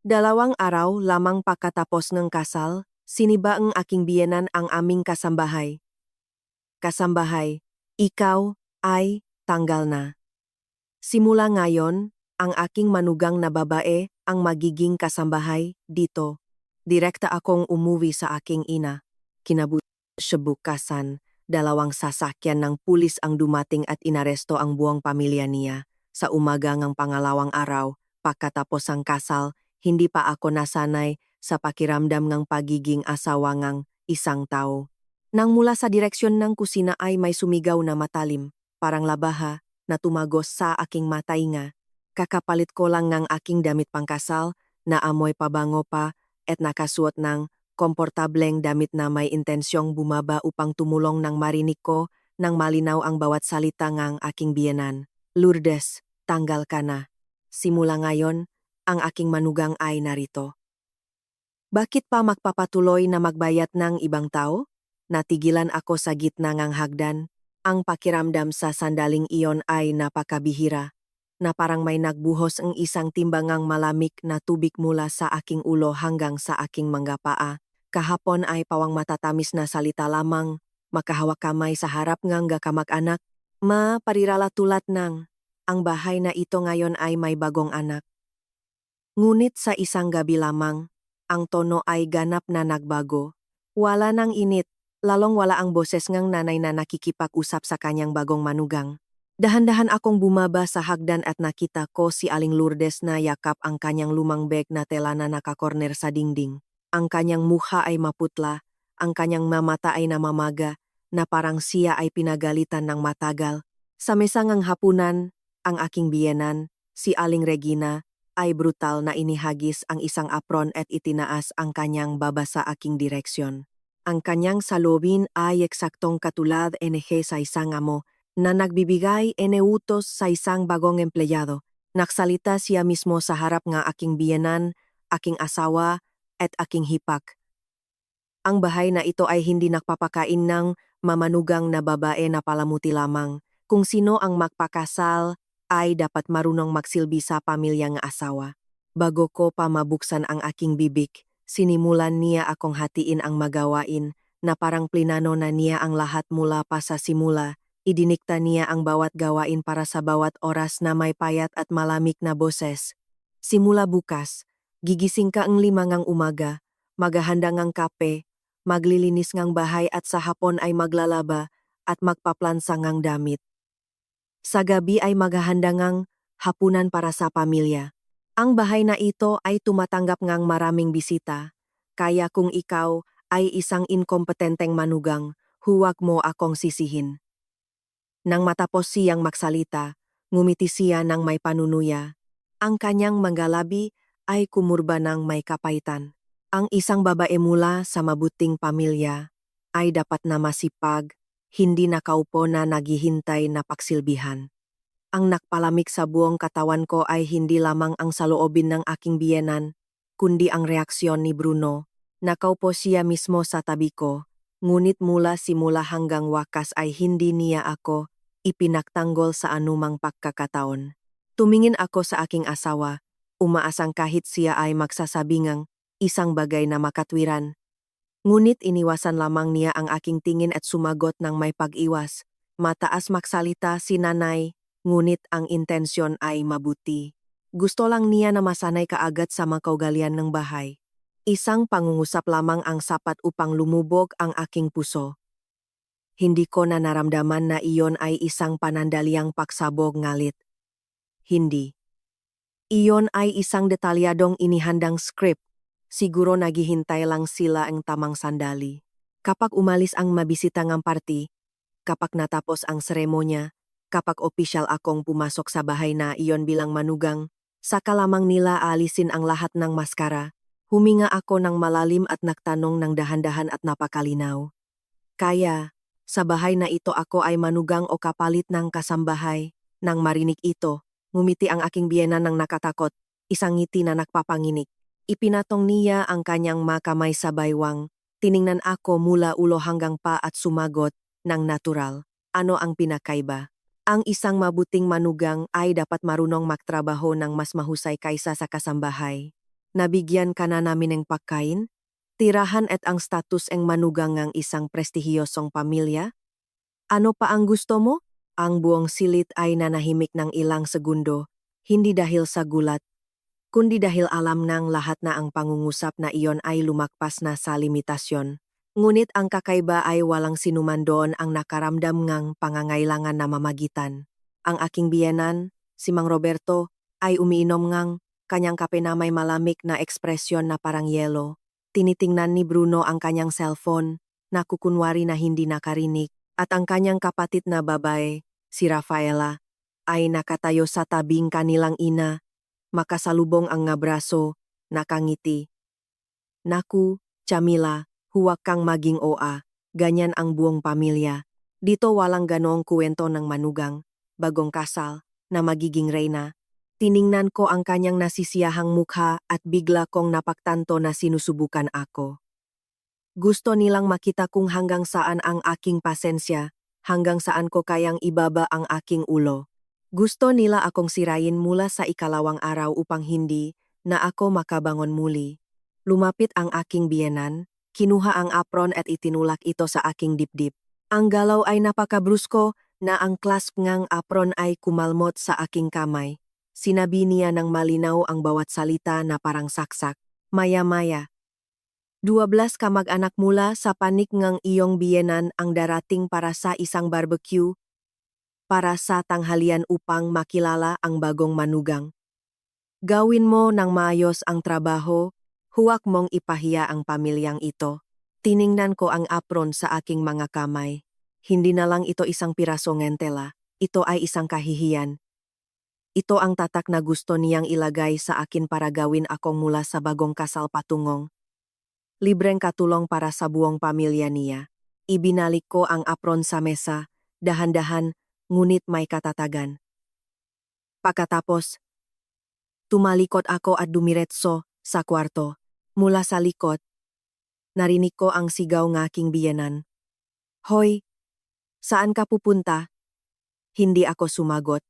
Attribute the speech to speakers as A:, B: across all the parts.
A: 2 araw lamang pagkatapos ng kasal, siniba ang aking biyenan ang aming kasambahay. Kasambahay, ikaw ay tanggal na. Simula ngayon, ang aking manugang na babae ang magiging kasambahay dito. Direkta akong umuwi sa aking ina. Kinabukasan, 2 sasakyan ng pulis ang dumating at inaresto ang buong pamilya niya. Sa umaga ng pangalawang araw, pagkatapos ang kasal, hindi pa ako nasanay sa pakiramdam ng pagiging asawa ng isang tao. Nang mula sa direksyon ng kusina ay may sumigaw na matalim, parang labaha, na tumagos sa aking matainga. Kakapalit ko lang ng aking damit pangkasal, na amoy pabango pa, at nakasuot ng komportableng damit na may intensyong bumaba upang tumulong nang marinig ko nang malinaw ang bawat salita ng aking biyenan. Lourdes, tanggal ka na. Simula ngayon, ang aking manugang ay narito. Bakit pa magpapatuloy na magbayat ng ibang tao? Natigilan ako sa gitna ng hagdan. Ang pakiramdam sa sandaling iyon ay napakabihira, na parang may nagbuhos ang isang timbangang malamig na tubig mula sa aking ulo hanggang sa aking mga paa. Kahapon ay pawang matatamis na salita lamang, makahawak kamay sa harap ng kamag-anak, parirala tulad ng, ang bahay na ito ngayon ay may bagong anak. Ngunit sa isang gabi lamang, ang tono ay ganap na nagbago. Wala nang init, lalong wala ang boses ng nanay na nakikipag-usap sa kanyang bagong manugang. Dahan-dahan akong bumaba sa hagdan at nakita ko si Aling Lourdes na yakap ang kanyang lumang bag na tela na nakakorner sa dingding. Ang kanyang mukha ay maputla, ang kanyang mamata ay namamaga, na parang siya ay pinagalitan ng matagal. Sa mesangang hapunan, ang aking biyenan, si Aling Regina, ay brutal na inihagis ang isang apron at itinaas ang kanyang baba sa aking direksyon. Ang kanyang salubin ay eksaktong katulad sa isang amo na nagbibigay utos sa isang bagong empleyado. Nagsalita siya mismo sa harap ng aking biyenan, aking asawa, at aking hipak. Ang bahay na ito ay hindi nagpapakain ng mamanugang na babae na palamuti lamang. Kung sino ang magpakasal ay dapat marunong magsilbi sa pamilyang asawa. Bago ko pa mabuksan ang aking bibig, sinimulan niya akong hatiin ang magawain na parang plinano na niya ang lahat mula pa sa simula. Idinikta niya ang bawat gawain para sa bawat oras na may payat at malamig na boses. Simula bukas, gigising ka ang 5 ng umaga, maghahanda ng kape, maglilinis ng bahay at sa hapon ay maglalaba at magpaplansa ng damit. Sa gabi ay maghahanda ng hapunan para sa pamilya. Ang bahay na ito ay tumatanggap ng maraming bisita, kaya kung ikaw ay isang inkompetenteng manugang, huwag mo akong sisihin. Nang matapos siyang magsalita, ngumiti siya ng may panunuya. Ang kanyang mga labi ay kumurba ng may kapaitan. Ang isang babae mula sa mabuting pamilya ay dapat na masipag, hindi nakaupo na naghihintay na paksilbihan. Ang nakpalamig sa buong katawan ko ay hindi lamang ang saloobin ng aking biyenan, kundi ang reaksyon ni Bruno. Nakaupo siya mismo sa tabi ko, ngunit mula simula hanggang wakas ay hindi niya ako ipinagtanggol sa anumang pagkakataon. Tumingin ako sa aking asawa, umaasang kahit siya ay magsasabi ng isang bagay na makatwiran. Ngunit iniwasan lamang niya ang aking tingin at sumagot ng may pag-iwas. Mataas magsalita si nanay, ngunit ang intensyon ay mabuti. Gusto lang niya na masanay kaagad sa mga kaugalian ng bahay. Isang pangungusap lamang ang sapat upang lumubog ang aking puso. Hindi ko na naramdaman na iyon ay isang panandaliang pagsabog ngalit. Hindi. Iyon ay isang detalyadong inihandang script. Siguro naghihintay lang sila ang tamang sandali. Kapag umalis ang mabisita ng party, kapag natapos ang seremonya, kapag opisyal akong pumasok sa bahay na iyon bilang manugang, saka lamang nila alisin ang lahat ng maskara. Huminga ako ng malalim at nagtanong ng dahan-dahan at napakalinaw. Kaya, sa bahay na ito ako ay manugang o kapalit ng kasambahay. Nang marinig ito, ngumiti ang aking biyenan ng nakatakot, isang ngiti na nagpapanginig. Ipinatong niya ang kanyang makamay sa baywang. Tiningnan ako mula ulo hanggang pa at sumagot ng natural. Ano ang pinakaiba? Ang isang mabuting manugang ay dapat marunong magtrabaho ng mas mahusay kaysa sa kasambahay. Nabigyan ka na namin ng pagkain? Tirahan at ang status ng manugang ng isang prestihiyosong pamilya? Ano pa ang gusto mo? Ang buong silit ay nanahimik ng ilang segundo, hindi dahil sa gulat, kundi dahil alam ng lahat na ang pangungusap na iyon ay lumakpas na sa limitasyon. Ngunit ang kakaiba ay walang sinuman doon ang nakaramdam ngang pangangailangan na mamagitan. Ang aking biyenan, si Mang Roberto, ay umiinom ngang kanyang kape na may malamig na ekspresyon na parang yelo. Tinitingnan ni Bruno ang kanyang cellphone, na kukunwari na hindi nakarinig, at ang kanyang kapatid na babae, si Rafaela, ay nakatayo sa tabing kanilang ina, makasalubong ang nga braso, nakangiti. Naku, Chamila, huwag kang maging oa, ganyan ang buong pamilya. Dito walang ganong kuwento ng manugang, bagong kasal, na magiging reyna. Tiningnan ko ang kanyang nasisiyahang mukha at bigla kong napagtanto na sinusubukan ako. Gusto nilang makita kung hanggang saan ang aking pasensya, hanggang saan ko kayang ibaba ang aking ulo. Gusto nila akong sirayin mula sa ikalawang araw upang hindi na ako makabangon muli. Lumapit ang aking biyenan, kinuha ang apron at itinulak ito sa aking dibdib. Ang galaw ay napakabrusko na ang clasp ngang apron ay kumalmot sa aking kamay. Sinabi niya ng malinaw ang bawat salita na parang saksak. Maya-maya. 12 kamag-anak mula sa panig ngang iyong biyenan ang darating para sa isang barbecue, para sa tanghalian upang makilala ang bagong manugang. Gawin mo ng maayos ang trabaho, huwag mong ipahiya ang pamilyang ito. Tiningnan ko ang apron sa aking mga kamay. Hindi na lang ito isang piraso ngentela, ito ay isang kahihiyan. Ito ang tatak na gusto niyang ilagay sa akin para gawin akong mula sa bagong kasal patungong. Libreng katulong para sa buong pamilya niya. Ibinalik ko ang apron sa mesa, dahan-dahan, ngunit may katatagan. Pagkatapos, tumalikod ako at dumiretso sa kwarto. Mula sa likod, narinig ko ang sigaw ng aking biyenan. Hoy, saan ka pupunta? Hindi ako sumagot.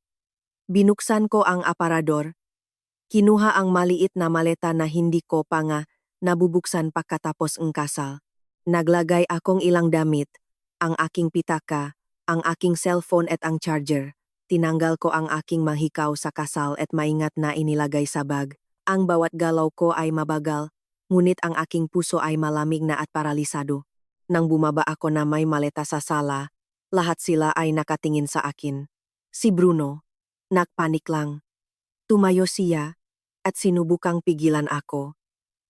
A: Binuksan ko ang aparador. Kinuha ang maliit na maleta na hindi ko pa nga nabubuksan pagkatapos ng kasal. Naglagay akong ilang damit, ang aking pitaka, ang aking cellphone at ang charger. Tinanggal ko ang aking manghikaw sa kasal at maingat na inilagay sa bag. Ang bawat galaw ko ay mabagal, ngunit ang aking puso ay malamig na at paralisado. Nang bumaba ako na may maleta sa sala, lahat sila ay nakatingin sa akin. Si Bruno, nakpanik lang. Tumayo siya, at sinubukang pigilan ako.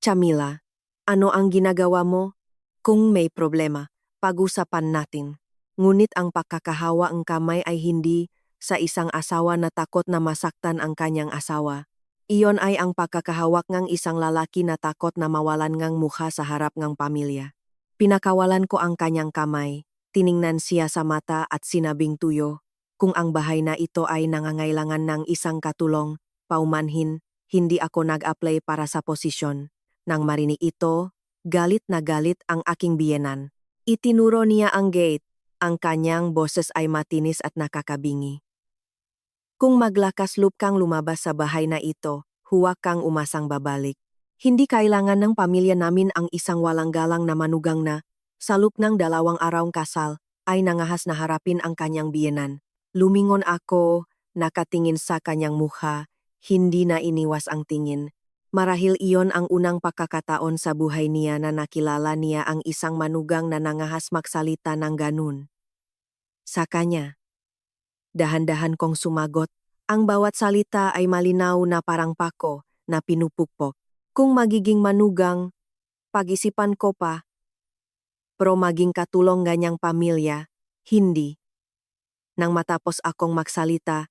A: Chamila, ano ang ginagawa mo? Kung may problema, pag-usapan natin. Ngunit ang pagkakahawa ang kamay ay hindi sa isang asawa na takot na masaktan ang kanyang asawa. Iyon ay ang pagkakahawak ng isang lalaki na takot na mawalan ng mukha sa harap ng pamilya. Pinakawalan ko ang kanyang kamay, tiningnan siya sa mata at sinabing tuyo, kung ang bahay na ito ay nangangailangan ng isang katulong, paumanhin, hindi ako nag-apply para sa posisyon. Nang marinig ito, galit na galit ang aking biyenan. Itinuro niya ang gate, ang kanyang boses ay matinis at nakakabingi. Kung maglakas loob kang lumabas sa bahay na ito, huwag kang umasang babalik. Hindi kailangan ng pamilya namin ang isang walang galang na manugang na, sa loob ng 2 arawng kasal, ay nangahas na harapin ang kanyang biyenan. Lumingon ako, nakatingin sa kanyang mukha, hindi na iniwas ang tingin. Marahil iyon ang unang pagkakataon sa buhay niya na nakilala niya ang isang manugang na nangahas magsalita ng ganun. Sa kanya, dahan-dahan kong sumagot, ang bawat salita ay malinaw na parang pako na pinupukpok. Kung magiging manugang, pag-isipan ko pa. Pero maging katulong ganyang pamilya, hindi. Nang matapos akong magsalita,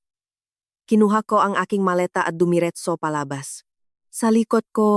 A: kinuha ko ang aking maleta at dumiretso palabas. Sa likod ko,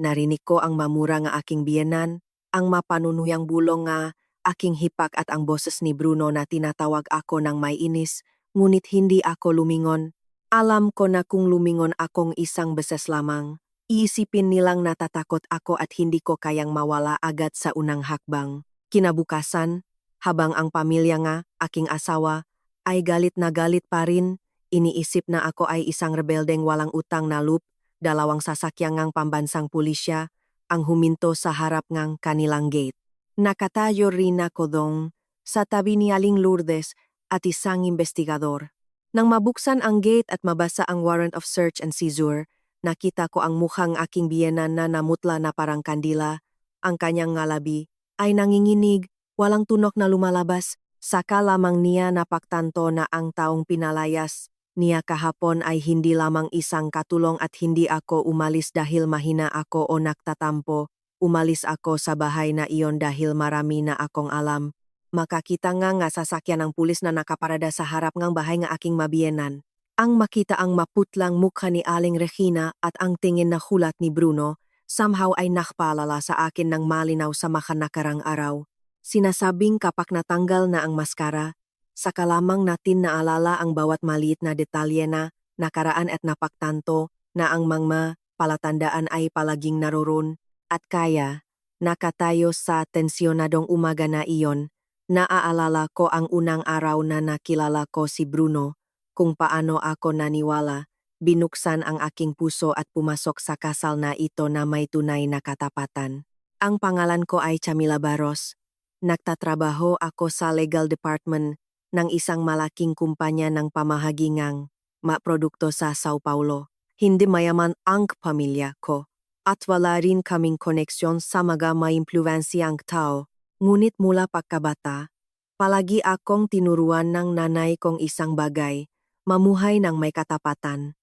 A: narinig ko ang mamura nga aking biyenan, ang mapanunuyang bulong nga aking hipak at ang boses ni Bruno na tinatawag ako ng may inis, ngunit hindi ako lumingon. Alam ko na kung lumingon akong isang beses lamang, iisipin nilang natatakot ako at hindi ko kayang mawala agad sa unang hakbang. Kinabukasan, habang ang pamilya nga, aking asawa, ay galit na galit pa rin, iniisip na ako ay isang rebeldeng walang utang na loob, dalawang sasakyan ngang pambansang pulisya ang huminto sa harap ngang kanilang gate. Nakatayo rin ako dong sa tabi ni Aling Lourdes at isang investigador. Nang mabuksan ang gate at mabasa ang warrant of search and seizure, nakita ko ang mukhang aking biyenan na namutla na parang kandila. Ang kanyang ngalabi ay nanginginig, walang tunok na lumalabas. Saka lamang niya napagtanto na ang taong pinalayas niya kahapon ay hindi lamang isang katulong at hindi ako umalis dahil mahina ako o nagtatampo. Umalis ako sa bahay na iyon dahil marami na akong alam. Makakita nga sasakyan ng pulis na nakaparada sa harap ng bahay ng aking mabiyenan. Ang makita ang maputlang mukha ni Aling Regina at ang tingin na hulat ni Bruno, somehow ay nakpaalala sa akin ng malinaw sa makanakarang araw. Sinasabing kapag natanggal na ang maskara, saka lamang natin naalala ang bawat maliit na detalye na nakaraan at napagtanto na ang mga palatandaan ay palaging naroon at kaya nakatayo sa tensyonadong umaga na iyon. Naaalala ko ang unang araw na nakilala ko si Bruno, kung paano ako naniwala, binuksan ang aking puso at pumasok sa kasal na ito na may tunay na katapatan. Ang pangalan ko ay Chamila Barros. Nagtatrabaho ako sa legal department ng isang malaking kumpanya ng pamahagingang maprodukto sa Sao Paulo. Hindi mayaman ang pamilya ko at wala rin kaming koneksyon sa mga maimpluwensyang tao. Ngunit mula pagkabata, palagi akong tinuruan ng nanay kong isang bagay, mamuhay ng may katapatan.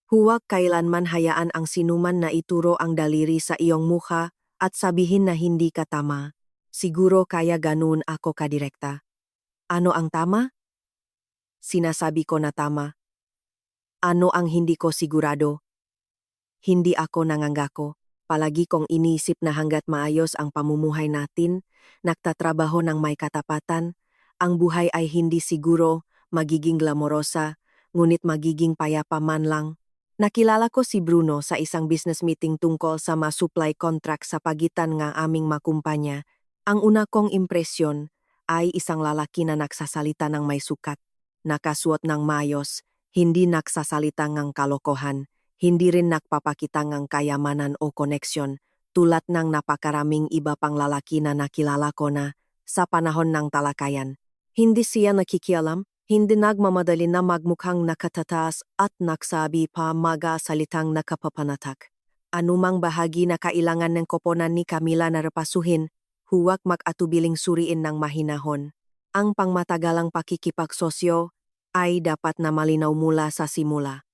A: Huwag kailanman hayaan ang sinuman na ituro ang daliri sa iyong mukha at sabihin na hindi ka tama. Siguro kaya ganun ako kadirekta. Ano ang tama? Sinasabi ko na tama. Ano ang hindi ko sigurado? Hindi ako nangangako. Palagi kong iniisip na hanggat maayos ang pamumuhay natin, nagtatrabaho ng may katapatan, ang buhay ay hindi siguro magiging glamorosa, ngunit magiging payapa man lang. Nakilala ko si Bruno sa isang business meeting tungkol sa ma-supply contract sa pagitan ng aming makumpanya. Ang una kong impresyon ay isang lalaki na nagsasalita ng may sukat, nakasuot ng mayos, hindi nagsasalita ng kalokohan, hindi rin nagpapakita ng kayamanan o koneksyon, tulad ng napakaraming iba pang lalaki na nakilala ko na sa panahon ng talakayan. Hindi siya nakikialam, hindi nagmamadali na magmukhang nakatataas at nagsabi pa mga salitang nakapapanatak. Anumang bahagi na kailangan ng koponan ni Camila na repasuhin, huwag mag-atubiling suriin ng mahinahon. Ang pangmatagalang pakikipagsosyo ay dapat na malinaw mula sa simula.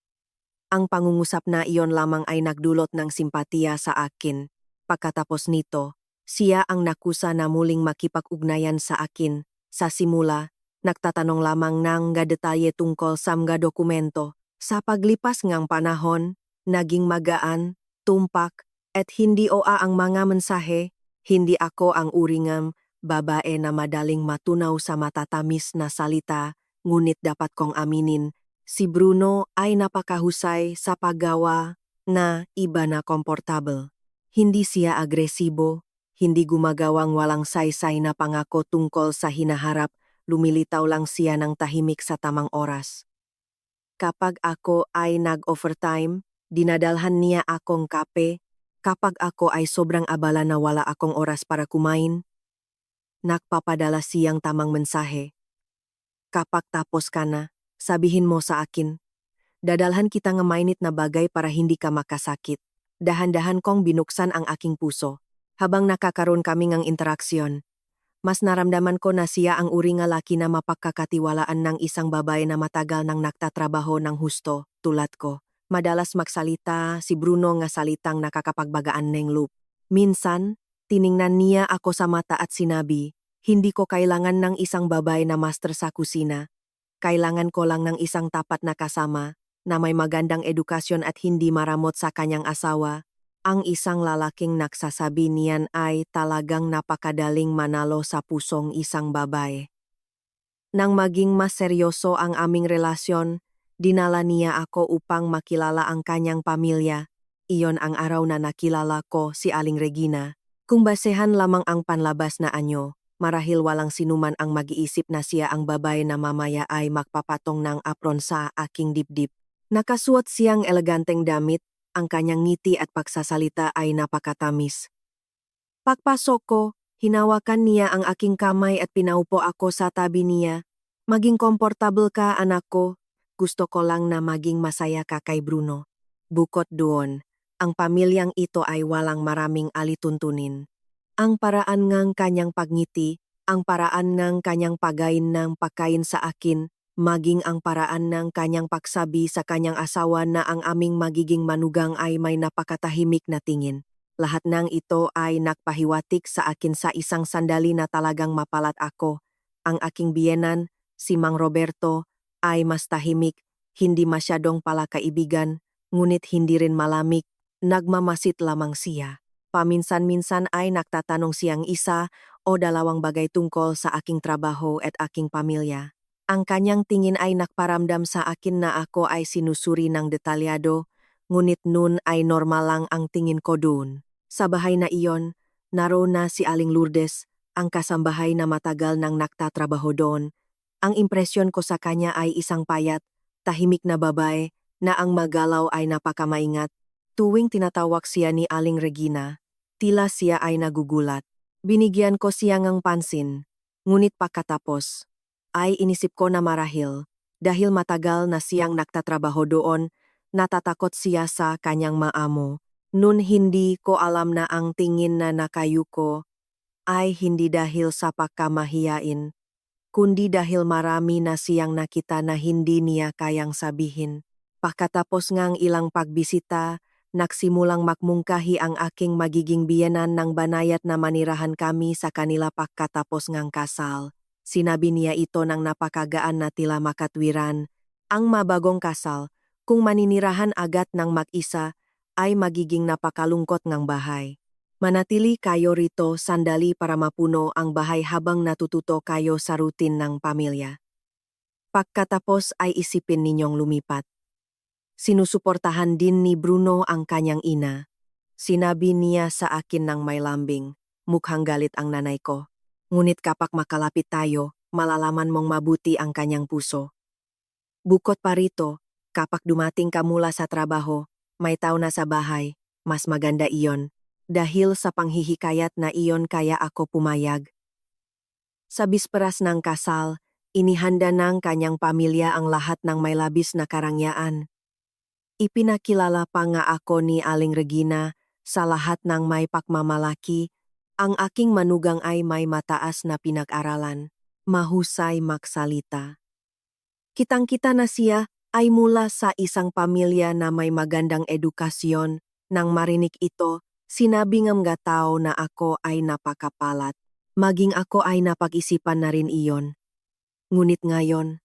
A: Ang pangungusap na iyon lamang ay nagdulot ng simpatiya sa akin. Pagkatapos nito, siya ang nakusa na muling makipag-ugnayan sa akin. Sa simula, nagtatanong lamang ng detalye tungkol sa mga dokumento. Sa paglipas ng panahon, naging magaan, tumpak, at hindi oa ang mga mensahe. Hindi ako ang uringam, babae na madaling matunaw sa matatamis na salita, ngunit dapat kong aminin, si Bruno ay napakahusay sa paggawa na iba na komportable. Hindi siya agresibo, hindi gumagawang walang saysay na pangako tungkol sa hinaharap, lumilitaw lang siya ng tahimik sa tamang oras. Kapag ako ay nag-overtime, dinadalhan niya akong kape. Kapag ako ay sobrang abala na wala akong oras para kumain, nagpapadala siyang tamang mensahe. Kapag tapos ka na, sabihin mo sa akin. Dadalhan kita ng mainit na bagay para hindi ka makasakit. Dahan-dahan kong binuksan ang aking puso. Habang nakakaroon kami ng interaksyon, mas naramdaman ko na siya ang uri ng laki na mapagkakatiwalaan ng isang babae na matagal nang nagtatrabaho ng husto, tulad ko. Madalas magsalita si Bruno nga salitang nakakapagbagaan ng loop. Minsan, tiningnan niya ako sa mata at sinabi, hindi ko kailangan ng isang babae na master sa kusina. Kailangan ko lang ng isang tapat na kasama, na may magandang edukasyon at hindi maramot sa kanyang asawa. Ang isang lalaking nagsasabi niyan ay talagang napakadaling manalo sa pusong isang babae. Nang maging mas seryoso ang aming relasyon, dinala niya ako upang makilala ang kanyang pamilya. Iyon ang araw na nakilala ko si Aling Regina. Kung basehan lamang ang panlabas na anyo, marahil walang sinuman ang mag-iisip na siya ang babae na mamaya ay magpapatong ng apron sa aking dibdib. Nakasuot siyang eleganteng damit, ang kanyang ngiti at pagsasalita ay napakatamis. Pagpasok ko, hinawakan niya ang aking kamay at pinaupo ako sa tabi niya. Maging komportable ka, anak ko. Gusto ko lang na maging masaya ka kay Bruno. Bukod doon, ang pamilyang ito ay walang maraming alituntunin. Ang paraan ngang kanyang pagngiti, ang paraan ngang kanyang pagkain ng pagkain sa akin, maging ang paraan ng kanyang pagsabi sa kanyang asawa na ang aming magiging manugang ay may napakatahimik na tingin. Lahat ng ito ay nagpahiwatig sa akin sa isang sandali na talagang mapalat ako. Ang aking biyenan, si Mang Roberto, ay mas tahimik, hindi masyadong palakaibigan, ngunit hindi rin malamig, nagmamasid lamang siya. Paminsan-minsan ay nagtatanong siyang isa o dalawang bagay tungkol sa aking trabaho at aking pamilya. Ang kanyang tingin ay nakparamdam sa akin na ako ay sinusuri ng detalyado, ngunit noon ay normal lang ang tingin ko doon. Sa bahay na iyon, naroon na si Aling Lourdes, ang kasambahay na matagal nang nagtatrabaho doon. Ang impresyon ko sa kanya ay isang payat, tahimik na babae na ang magalaw ay napakamaingat. Tuwing tinatawag siya ni Aling Regina, tila siya ay nagugulat. Binigyan ko siya ng pansin, ngunit pagkatapos, ay inisip ko na marahil, dahil matagal na siyang nagtatrabaho doon, natatakot siya sa kanyang maamo. Nun hindi ko alam na ang tingin na nakayuko ay hindi dahil sa pagkamahiyain, kundi dahil marami na siyang nakita na hindi niya kayang sabihin. Pagkatapos ngang ilang pagbisita, nagsimulang makmungkahi ang aking magiging biyenan ng banayat na manirahan kami sa kanila pagkatapos ngang kasal. Sinabi niya ito ng napakagaan na tila makatwiran. Ang mabagong kasal, kung maninirahan agad ng mag-isa, ay magiging napakalungkot ng bahay. Manatili kayo rito sandali para mapuno ang bahay habang natututo kayo sa rutin ng pamilya. Pagkatapos ay isipin ninyong lumipat. Sinusuportahan din ni Bruno ang kanyang ina. Sinabi niya sa akin ng may lambing, mukhang galit ang nanay ko. Ngunit kapag makalapit tayo, malalaman mong mabuti ang kanyang puso. Bukod pa rito, kapag dumating ka mula sa trabaho, may tao na sa bahay, mas maganda iyon. Dahil sa panghihikayat na iyon kaya ako pumayag. Sa bisperas ng kasal, inihanda ng kanyang pamilya ang lahat ng may labis na karangyaan. Ipinakilala pa nga ako ni Aling Regina sa lahat ng may pagmamalaki. Ang aking manugang ay may mataas na pinag-aralan, mahusay magsalita. Kitang-kita na siya ay mula sa isang pamilya na may magandang edukasyon. Nang marinig ito, sinabi ng mga tao na ako ay napakapalat. Maging ako ay napag-isipan na rin iyon. Ngunit ngayon,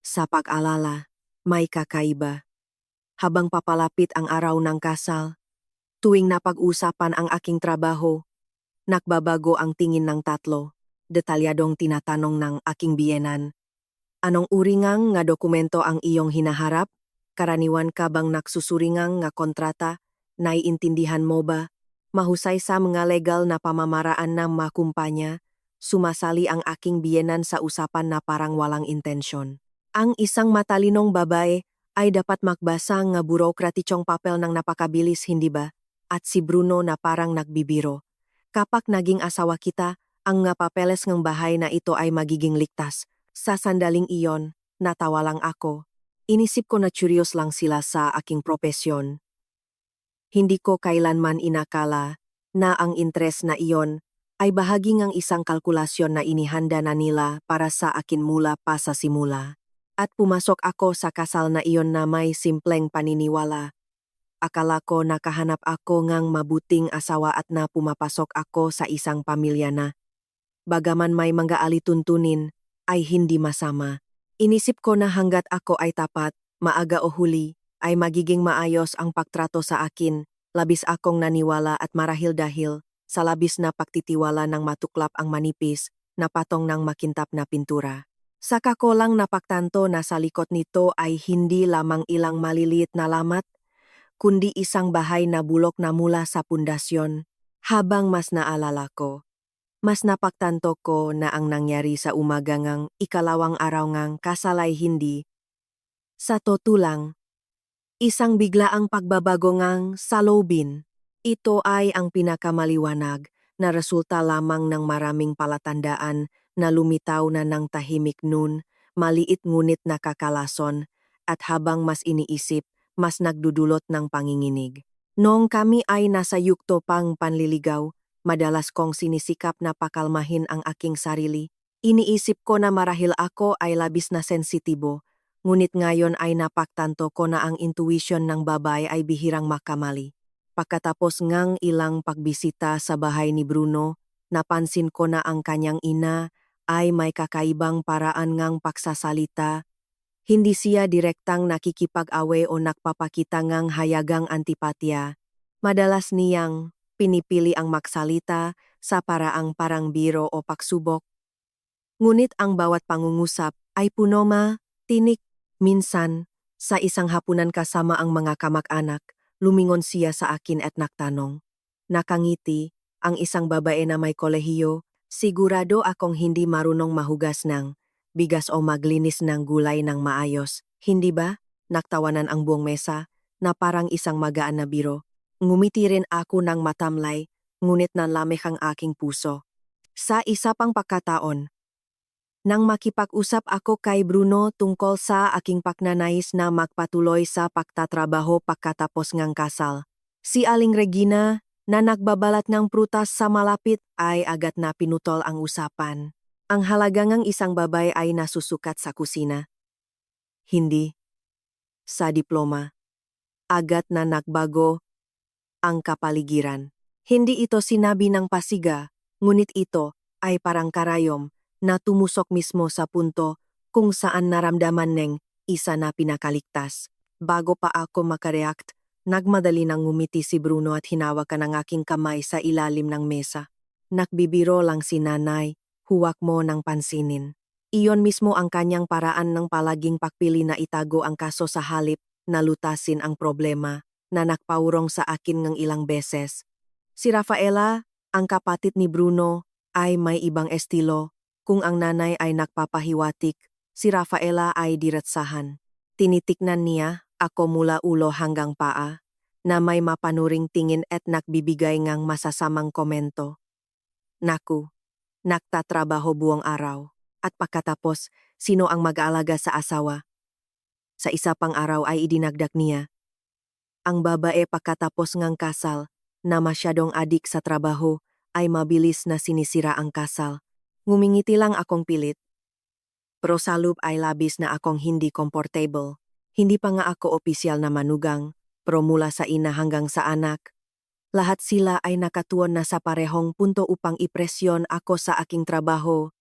A: sa pag-alala, may kakaiba. Habang papalapit ang araw ng kasal, tuwing napag-usapan ang aking trabaho, nakbabago ang tingin ng tatlo. Detalyadong tinatanong ng aking biyenan, anong uringang nga dokumento ang iyong hinaharap? Karaniwan ka bang nagsusuringang nga kontrata? Naiintindihan mo ba? Mahusay sa mga legal na pamamaraan ng mga kumpanya, sumasali ang aking biyenan sa usapan na parang walang intensyon. Ang isang matalinong babae ay dapat magbasa nga burokratisyong papel ng napakabilis, hindi ba? At si Bruno na parang nagbibiro. Kapag naging asawa kita, ang nga papeles ng bahay na ito ay magiging ligtas. Sa sandaling iyon, natawa lang ako. Inisip ko na curious lang sila sa aking propesyon. Hindi ko kailanman inakala na ang interes na iyon ay bahagi ng isang kalkulasyon na inihanda na nila para sa akin mula pa sa simula. At pumasok ako sa kasal na iyon na may simpleng paniniwala. Akala ko nakahanap ako ngang mabuting asawa at na pumapasok ako sa isang pamilya na, bagaman may mga alituntunin, ay hindi masama. Inisip ko na hanggat ako ay tapat, maaga o huli, ay magiging maayos ang pagtrato sa akin. Labis akong naniwala at marahil dahil sa labis na pagtitiwala ng matuklap ang manipis na patong ng makintap na pintura. Saka ko lang napagtanto na sa likod nito ay hindi lamang ilang maliliit na lamat, kundi isang bahay na bulok na mula sa pundasyon. Habang mas naalala ko, mas napagtanto ko na ang nangyari sa umaga ngang ikalawang araw ngang kasal ay hindi. Sa totoo lang, Isang biglaang pagbabago ngang salobin. Ito ay ang pinakamaliwanag na resulta lamang ng maraming palatandaan na lumitaw na ng tahimik nun, maliit ngunit nakakalason, at habang mas iniisip, mas nagdudulot ng panginginig. Noong kami ay nasa yugto pang panliligaw, madalas kong sinisikap na pakalmahin ang aking sarili. Iniisip ko na marahil ako ay labis na sensitibo, ngunit ngayon ay napaktanto ko na ang intuition ng babae ay bihirang makamali. Pagkatapos ngang ilang pagbisita sa bahay ni Bruno, napansin ko na ang kanyang ina ay may kakaibang paraan ngang paksasalita. Hindi siya direktang nakikipag-awe o nagpapakita ngang hayagang antipatya. Madalas niyang pinipili ang magsalita sa paraang parang biro o pagsubok. Ngunit ang bawat pangungusap ay puno tinik. Minsan, sa isang hapunan kasama ang mga kamag-anak, lumingon siya sa akin at nagtanong. Nakangiti, ang isang babae na may kolehiyo, sigurado akong hindi marunong mahugas ng bigas o maglinis ng gulay ng maayos. Hindi ba? Naktawanan ang buong mesa, na parang isang magaan na biro. Ngumiti rin ako ng matamlay, ngunit nanlamig ang aking puso. Sa isa pang pagkataon, nang makipag-usap ako kay Bruno tungkol sa aking pagnanais na magpatuloy sa pagtatrabaho pagkatapos ngang kasal, si Aling Regina, na nagbabalat ng prutas sa malapit, ay agad na pinutol ang usapan. Ang halaga ngang isang babae ay nasusukat sa kusina. Hindi. Sa diploma. Agad na nagbago ang kapaligiran. Hindi ito sinabi ng pasiga, ngunit ito ay parang karayom na tumusok mismo sa punto kung saan naramdaman ng isa na pinakaligtas. Bago pa ako makareact, nagmadali nang ngumiti si Bruno at hinawakan ang aking kamay sa ilalim ng mesa. Nakbibiro lang si nanay, huwag mo nang pansinin. Iyon mismo ang kanyang paraan ng palaging pagpili na itago ang kaso sa halip na lutasin ang problema na nagpaurong sa akin ng ilang beses. Si Rafaela, ang kapatid ni Bruno, ay may ibang estilo. Kung ang nanay ay nagpapahiwatik, si Rafaela ay diretsahan. Tinitiknan niya ako mula ulo hanggang paa, na may mapanuring tingin at nagbibigay ngang masasamang komento. Naku, nagtatrabaho buong araw. At pagkatapos, sino ang mag-aalaga sa asawa? Sa isa pang araw ay idinagdag niya. Ang babae pagkatapos ngang kasal, na masyadong adik sa trabaho, ay mabilis na sinisira ang kasal. Ngumingiti lang akong pilit. Pero sa loob ay labis na akong hindi comfortable. Hindi pa nga ako opisyal na manugang, pero mula sa ina hanggang sa anak, lahat sila ay nakatuon na sa parehong punto upang ipresyon ako sa aking trabaho,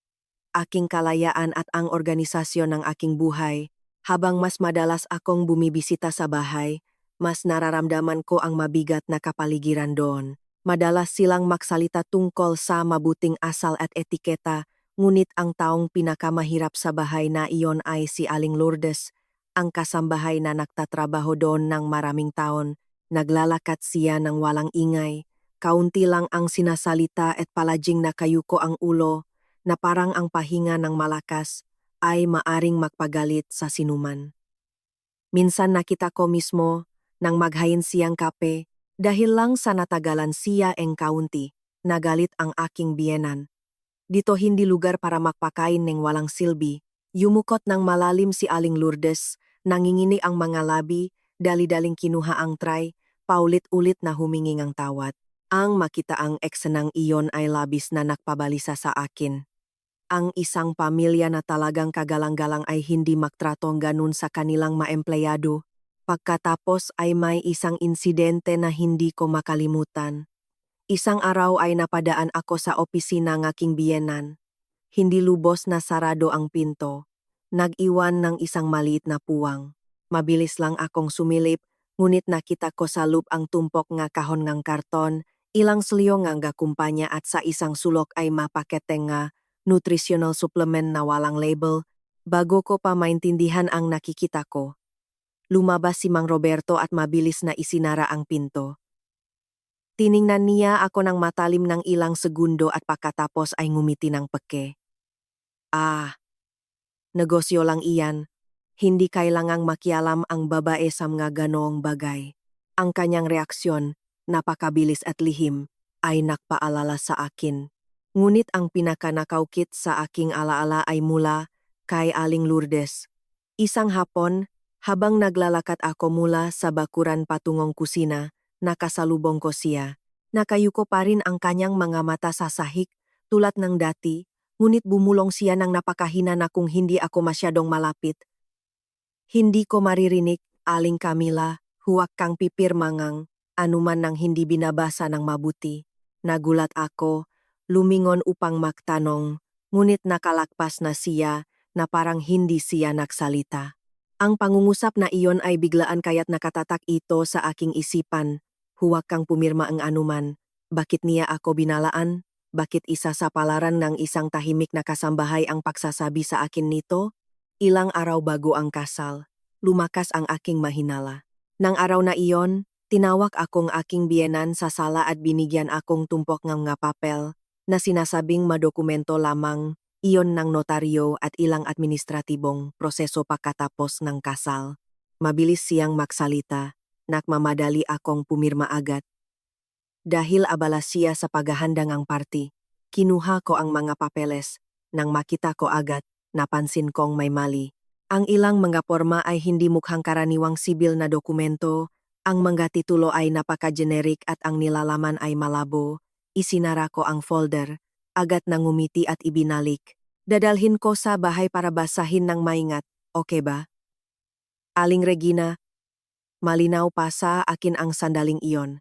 A: aking kalayaan at ang organisasyon ng aking buhay. Habang mas madalas akong bumibisita sa bahay, mas nararamdaman ko ang mabigat na kapaligiran doon. Madalas silang magsalita tungkol sa mabuting asal at etiketa, ngunit ang taong pinakamahirap sa bahay na iyon ay si Aling Lourdes, ang kasambahay na nagtatrabaho doon ng maraming taon. Naglalakat siya ng walang ingay, kaunti lang ang sinasalita at palaging nakayuko ang ulo, na parang ang pahinga ng malakas ay maaring magpagalit sa sinuman. Minsan nakita ko mismo nang maghain siyang kape, dahil lang sa natagalan siya ang kaunti, nagalit ang aking biyenan. Dito hindi lugar para magpakain ng walang silbi. Yumukot ng malalim si Aling Lourdes, nangingini ang mga labi, dali-daling kinuha ang tray, paulit-ulit na humingi ng tawad. Ang makita ang eksenang iyon ay labis na nakpabalisa sa akin. Ang isang pamilya na talagang kagalang-galang ay hindi magtratong ganun sa kanilang maempleyado. Pagkatapos ay may isang insidente na hindi ko makalimutan. Isang araw ay napadaan ako sa opisina ng aking biyenan. Hindi lubos na sarado ang pinto. Nag-iwan ng isang maliit na puwang. Mabilis lang akong sumilip, ngunit nakita ko sa loob ang tumpok nga kahon ng karton, ilang slyo nga kumpanya at sa isang sulok ay mapakete nga nutritional supplement na walang label. Bago ko pa maintindihan ang nakikita ko, lumabas si Mang Roberto at mabilis na isinara ang pinto. Tiningnan niya ako ng matalim ng ilang segundo at pagkatapos ay ngumiti ng peke. Ah, negosyo lang iyan. Hindi kailangang makialam ang babae sa mga ganoong bagay. Ang kanyang reaksyon, napakabilis at lihim, ay nakpaalala sa akin. Ngunit ang pinakanakaukit sa aking alaala ay mula kay Aling Lourdes. Isang hapon, habang naglalakad ako mula sa bakuran patungong kusina, nakasalubong ko siya. Nakayuko pa rin ang kanyang mga mata sa sahig, tulad ng dati, ngunit bumulong siya ng napakahina na kung hindi ako masyadong malapit. Hindi ko maririnig, Aling Camila, huwag kang pipirmangang, anuman nang hindi binabasa ng mabuti. Nagulat ako, lumingon upang magtanong, ngunit nakalakpas na siya na parang hindi siya nagsalita. Ang pangungusap na iyon ay biglaan kaya't nakatatak ito sa aking isipan. Huwag kang pumirma ang anuman. Bakit niya ako binalaan? Bakit isa sa palaran ng isang tahimik na kasambahay ang pagsasabi sa akin nito? Ilang araw bago ang kasal, lumakas ang aking mahinala. Nang araw na iyon, tinawag akong aking biyenan sa sala at binigyan akong tumpok ng mga papel na sinasabing madokumento lamang iyon ng notaryo at ilang administratibong proseso pagkatapos ng kasal. Mabilis siyang magsalita, nakmamadali akong pumirma agad. Dahil abala siya sa paghahandang ang party, kinuha ko ang mga papeles. Nang makita ko agad, napansin kong may mali. Ang ilang mga porma ay hindi mukhang karaniwang sibil na dokumento, ang mga titulo ay napaka-generic at ang nilalaman ay malabo. Isinara ko ang folder, agad na ngumiti at ibinalik. Dadalhin ko sa bahay para basahin ng maingat, okay ba? Aling Regina, malinaw pa sa akin ang sandaling iyon.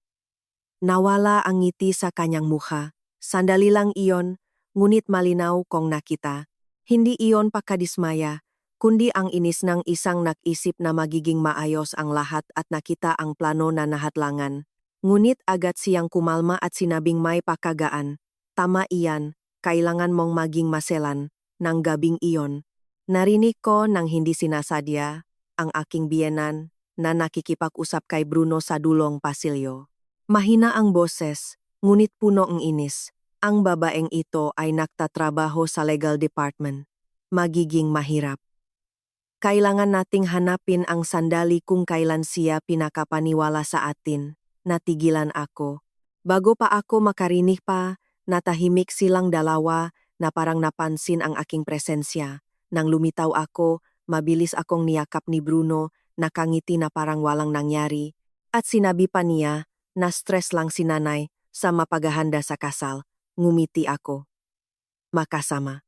A: Nawala ang ngiti sa kanyang mukha. Sandali lang iyon, ngunit malinaw kong nakita. Hindi iyon pagkadismaya, kundi ang inis ng isang nag-isip na magiging maayos ang lahat at nakita ang plano na nahatlangan. Ngunit agad siyang kumalma at sinabing may pakagaan. Tama iyan, kailangan mong maging maselan. Nang gabing iyon, narinig ko nang hindi sinasadya ang aking biyenan na nakikipag-usap kay Bruno sa dulong pasilyo. Mahina ang boses, ngunit puno ang inis. Ang babaeng ito ay nagtatrabaho sa legal department. Magiging mahirap. Kailangan nating hanapin ang sandali kung kailan siya pinakapaniwala sa atin. Natigilan ako. Bago pa ako makarinig pa, natahimik silang dalawa na parang napansin ang aking presensya. Nang lumitaw ako, mabilis akong niyakap ni Bruno, nakangiti na parang walang nangyari. At sinabi pa niya, na stress lang si nanay sa mapaghahanda sa kasal. Ngumiti ako. Makasama.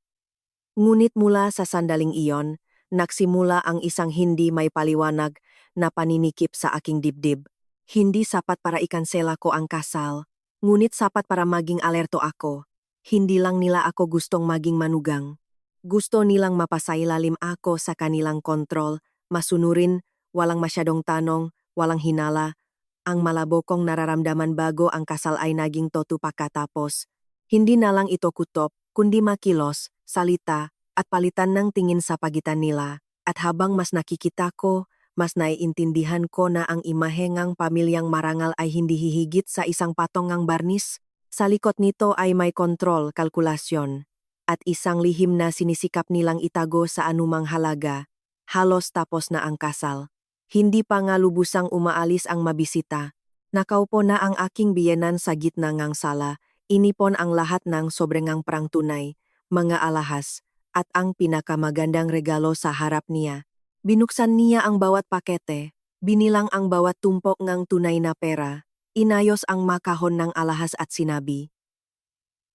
A: Ngunit mula sa sandaling iyon, nagsimula ang isang hindi may paliwanag na paninikip sa aking dibdib. Hindi sapat para ikansela ko ang kasal, ngunit sapat para maging alerto ako. Hindi lang nila ako gustong maging manugang. Gusto nilang mapasailalim ako sa kanilang kontrol, masunurin, walang masyadong tanong, walang hinala. Ang malabo kong nararamdaman bago ang kasal ay naging totoo pagkatapos. Hindi na lang ito kutob, kundi makilos, salita, at palitan ng tingin sa pagitan nila. At habang mas nakikita ko, mas naiintindihan ko na ang imahengang pamilyang marangal ay hindi hihigit sa isang patong ng barnis. Sa likod nito ay may kontrol, kalkulasyon, at isang lihim na sinisikap nilang itago sa anumang halaga. Halos tapos na ang kasal. Hindi pa nga lubusang umaalis ang mabisita. Nakaupo na ang aking biyenan sa gitna ng sala, inipon ang lahat ng sobrengang prang tunay, mga alahas, at ang pinakamagandang regalo sa harap niya. Binuksan niya ang bawat pakete, binilang ang bawat tumpok ng tunay na pera, inayos ang makahon ng alahas at sinabi,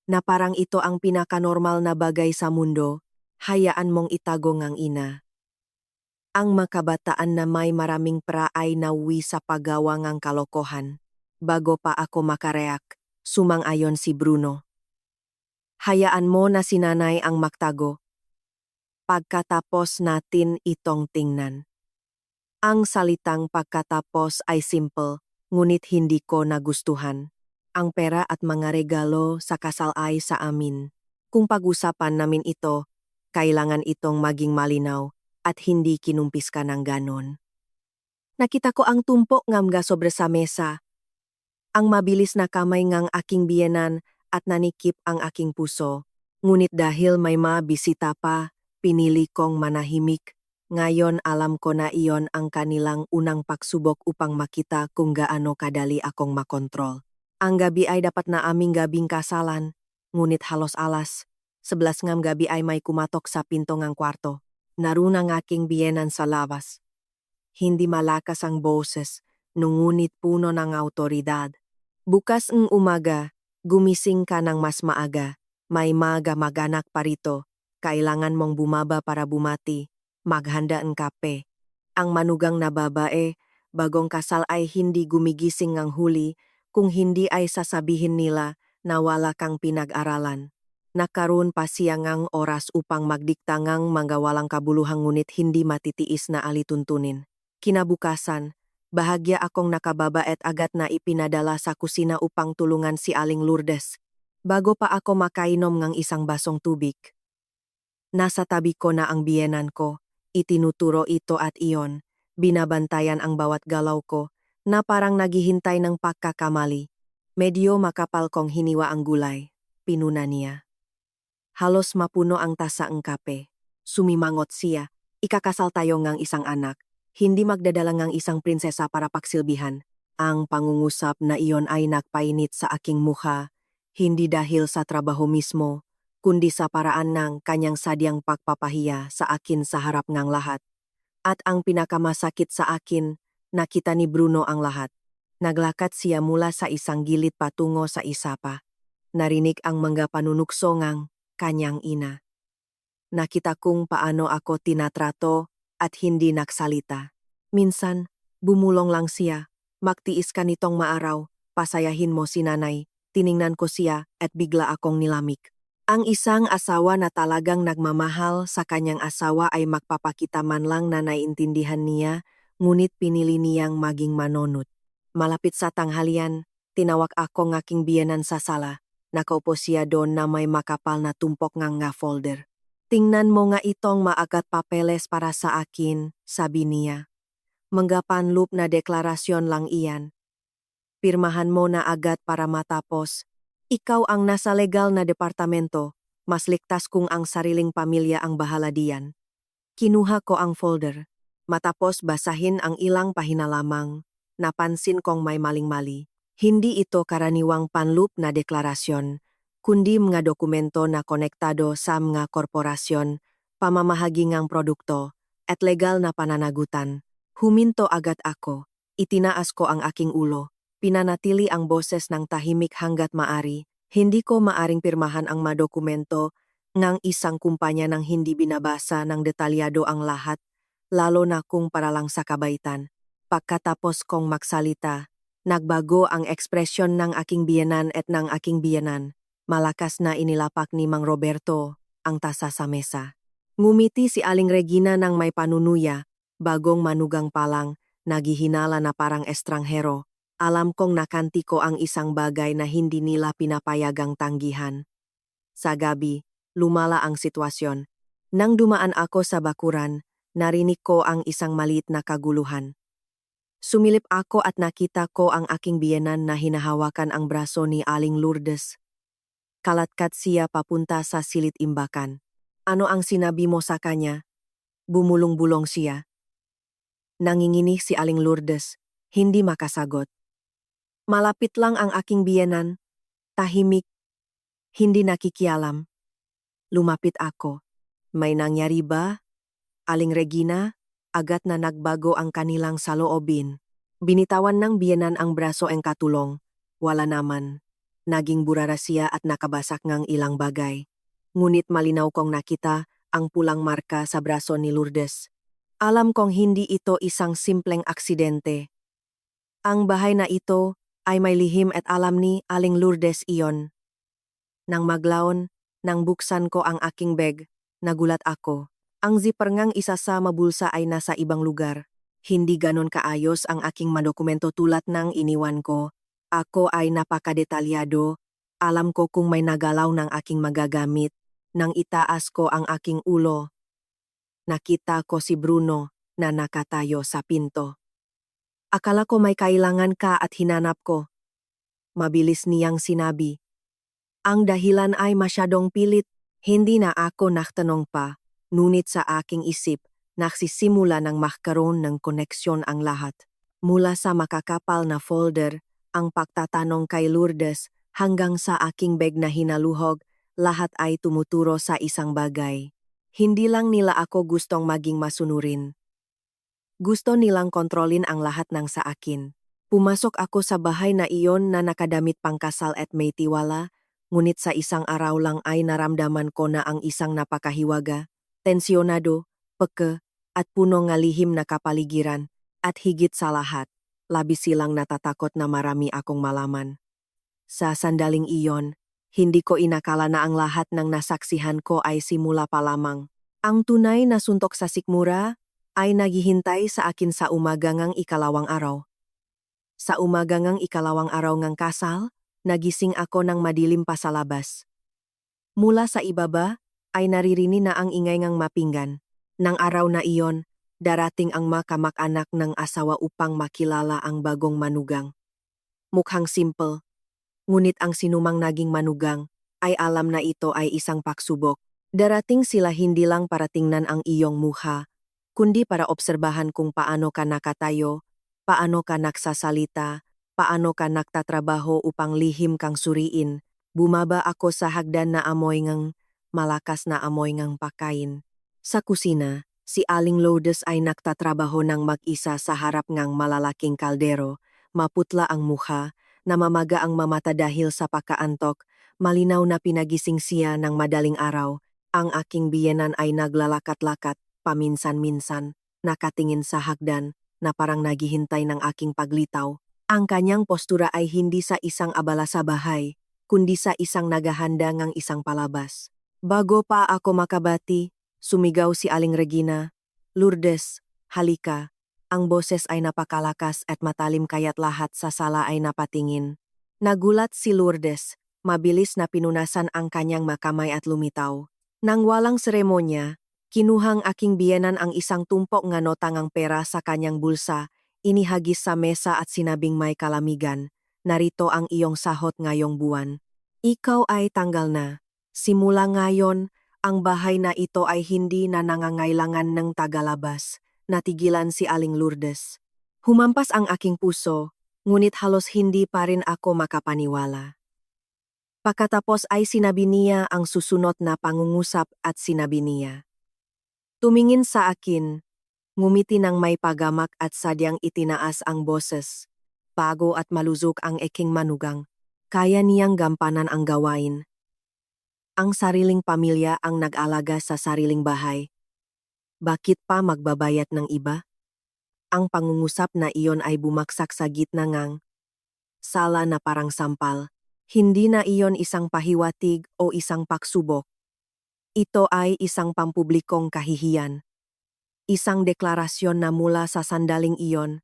A: na parang ito ang pinakanormal na bagay sa mundo, hayaan mong itago ngang ina. Ang makabataan na may maraming pra ay nauwi sa paggawa ng kalokohan. Bago pa ako makareak, sumang-ayon si Bruno. Hayaan mo na si nanay ang magtago. Pagkatapos natin itong tingnan. Ang salitang pagkatapos ay simple, ngunit hindi ko nagustuhan. Ang pera at mga regalo sa kasal ay sa amin. Kung pag-usapan namin ito, kailangan itong maging malinaw at hindi kinumpis ka ng ganon. Nakita ko ang tumpok ng mga sobre sa mesa. Ang mabilis na kamay ng aking biyenan at nanikip ang aking puso. Ngunit dahil may mabisita pa, pinili kong manahimik. Ngayon alam ko na iyon ang kanilang unang pagsubok upang makita kung gaano kadali akong makontrol. Ang gabi ay dapat na aming gabing kasalan, ngunit halos alas. 11 ngam gabi ay may kumatok sa pinto ng kwarto. Narunang aking biyenan sa labas. Hindi malakas ang boses, ngunit puno ng autoridad. Bukas ng umaga, gumising ka ng mas maaga. May maganak pa rito. Kailangan mong bumaba para bumati. Maghanda ng kape. Ang manugang na babae, bagong kasal ay hindi gumigising ng huli kung hindi ay sasabihin nila na wala kang pinag-aralan. Nakaroon pa siya ngang oras upang magdikta ngang mga walang kabuluhang ngunit hindi matitiis na alituntunin. Kinabukasan, bahagya akong nakababa at agad na ipinadala sa kusina upang tulungan si Aling Lourdes. Bago pa ako makainom ng isang basong tubig. Nasa tabi ko na ang biyenan ko. Itinuturo ito at iyon, binabantayan ang bawat galaw ko, na parang naghihintay ng pagkakamali. Medyo makapal kong hiniwa ang gulay, pinuna niya. Halos mapuno ang tasa ng kape. Sumimangot siya, ikakasal tayo ngang isang anak, hindi magdadala ngang isang prinsesa para paksilbihan. Ang pangungusap na iyon ay nagpainit sa aking mukha, hindi dahil sa trabaho mismo, kundi sa paraan ng kanyang sadyang pagpapahiya sa akin sa harap ng lahat. At ang pinakamasakit sa akin, nakita ni Bruno ang lahat. Naglakad siya mula sa isang gilid patungo sa isa pa. Narinig ang mga panunukso ng kanyang ina. Nakita kung paano ako tinatrato at hindi nagsalita. Minsan, bumulong lang siya, magtiis ka nitong maaraw, pasayahin mo si nanay. Tiningnan ko siya at bigla akong nilamig. Ang isang asawa na talagang nagmamahal sa kanyang asawa ay magpapakita man lang na naiintindihan niya, ngunit pinili niyang maging manonut. Malapit sa tanghalian, tinawag ako ng aking biyenan sa sala. Nakaupo siya doon na may makapal na tumpok ng nga folder. Tingnan mo nga itong maagat papeles para sa akin, sabi niya. Mga panlup na deklarasyon lang iyan. Pirmahan mo na agad para matapos. Ikaw ang nasa legal na departamento, mas ligtas kung ang sariling pamilya ang bahala diyan. Kinuha ko ang folder. Matapos basahin ang ilang pahina lamang, napansin kong may maling-mali. Hindi ito karaniwang panlup na deklarasyon, kundi mga dokumento na konektado sa mga korporasyon, pamamahagi ng produkto, at legal na pananagutan. Huminto agad ako. Itinaas ko ang aking ulo. Pinanatili ang boses ng tahimik hanggat maari. Hindi ko maaring pirmahan ang madokumento ng isang kumpanya nang hindi binabasa ng detalyado ang lahat, lalo na kung para lang sa kabaitan. Pagkatapos kong magsalita, nagbago ang ekspresyon ng aking biyenan at ng aking biyenan. Malakas na inilapak ni Mang Roberto ang tasa sa mesa. Ngumiti si Aling Regina ng may panunuya, bagong manugang palang, naghihinala na parang estranghero. Alam kong nakanti ko ang isang bagay na hindi nila pinapayagang tanggihan. Sa gabi, lumala ang sitwasyon. Nang dumaan ako sa bakuran, narinig ko ang isang maliit na kaguluhan. Sumilip ako at nakita ko ang aking biyenan na hinahawakan ang braso ni Aling Lourdes. Kalatkat siya papunta sa silid imbakan. Ano ang sinabi mo sa kanya? Bumulong-bulong siya. Nanginginig si Aling Lourdes, hindi makasagot. Malapit lang ang aking biyenan, tahimik, hindi nakikialam. Lumapit ako. May nangyari ba? Aling Regina, agad na nagbago ang kanilang saloobin. Binitawan ng biyenan ang braso ang katulong. Wala naman. Naging burara siya at nakabasak ng ilang bagay. Ngunit malinaw kong nakita ang pulang marka sa braso ni Lourdes. Alam kong hindi ito isang simpleng aksidente. Ang bahay na ito ay may lihim at alam ni Aling Lourdes iyon. Nang maglaon, nang buksan ko ang aking bag, nagulat ako. Ang zipper ngang isa sa mabulsa ay nasa ibang lugar. Hindi ganon kaayos ang aking madokumento tulad ng iniwan ko. Ako ay napakadetalyado. Alam ko kung may nagalaw ng aking magagamit. Nang itaas ko ang aking ulo, nakita ko si Bruno na nakatayo sa pinto. Akala ko may kailangan ka at hinanap ko. Mabilis niyang sinabi. Ang dahilan ay masyadong pilit. Hindi na ako nagtanong pa, ngunit sa aking isip, Nagsisimula ng magkaroon ng koneksyon ang lahat. Mula sa makakapal na folder, ang pagtatanong kay Lourdes hanggang sa aking bag na hinaluhog, lahat ay tumuturo sa isang bagay. Hindi lang nila ako gustong maging masunurin. Gusto nilang kontrolin ang lahat ng sa akin. Pumasok ako sa bahay na iyon na nakadamit pangkasal at may tiwala, ngunit sa isang araw lang ay naramdaman ko na ang isang napakahiwaga, tensyonado, peke, at puno ng lihim na kapaligiran, at higit sa lahat, labis silang natatakot na marami akong malaman. Sa sandaling iyon, hindi ko inakala na ang lahat ng nasaksihan ko ay simula pa lamang. Ang tunay na suntok sa sikmura ay naghihintay sa akin sa umaga ngang ikalawang araw. Sa umaga ngang ikalawang araw ngang kasal, nagising ako ng madilim pa sa labas. Mula sa ibaba, ay naririnig na ang ingay ngang mapinggan. Nang araw na iyon, darating ang makamag-anak ng asawa upang makilala ang bagong manugang. Mukhang simple, ngunit ang sinumang naging manugang ay alam na ito ay isang pagsubok. Darating sila hindi lang para tingnan ang iyong mukha, kundi para obserbahan kung paano ka nakatayo, paano ka nagsasalita, paano ka nagtatrabaho upang lihim kang suriin. Bumaba ako sa hagdan na amoy ngang malakas na amoy ngang pakain. Sa kusina, si Aling Lourdes ay nagtatrabaho ng mag-isa sa harap ngang malalaking kaldero, maputla ang mukha, namamaga ang mamata dahil sa pagkaantok, malinaw na pinagising siya ng madaling araw. Ang aking biyenan ay naglalakat-lakat, paminsan-minsan, nakatingin sa hagdan, na parang naghihintay ng aking paglitaw. Ang kanyang postura ay hindi sa isang abala sa bahay, kundi sa isang naghahanda ngang isang palabas. Bago pa ako makabati, sumigaw si Aling Regina, "Lourdes, halika." Ang boses ay napakalakas at matalim kaya't lahat sa sala ay napatingin. Nagulat si Lourdes, mabilis na pinunasan ang kanyang makamay at lumitaw. Nang walang seremonya, kinuhang aking biyenan ang isang tumpok nga notangang pera sa kanyang bulsa, inihagis sa mesa at sinabing may kalamigan, "Narito ang iyong sahot ngayong buwan. Ikaw ay tanggal na. Simula ngayon, ang bahay na ito ay hindi na nangangailangan ng tagalabas." Natigilan si Aling Lourdes. Humampas ang aking puso, ngunit halos hindi pa rin ako makapaniwala. Pagkatapos ay sinabi niya ang susunod na pangungusap at sinabi niya. Tumingin sa akin, ngumiti ng may pagamak at sadyang itinaas ang boses. Bago at maluzok ang aking manugang, kaya niyang gampanan ang gawain. Ang sariling pamilya ang nag-alaga sa sariling bahay. Bakit pa magbabayat ng iba? Ang pangungusap na iyon ay bumaksak sa gitna ngang sala na parang sampal. Hindi na iyon isang pahiwatig o isang pagsubok. Ito ay isang pampublikong kahihiyan. Isang deklarasyon na mula sa sandaling iyon,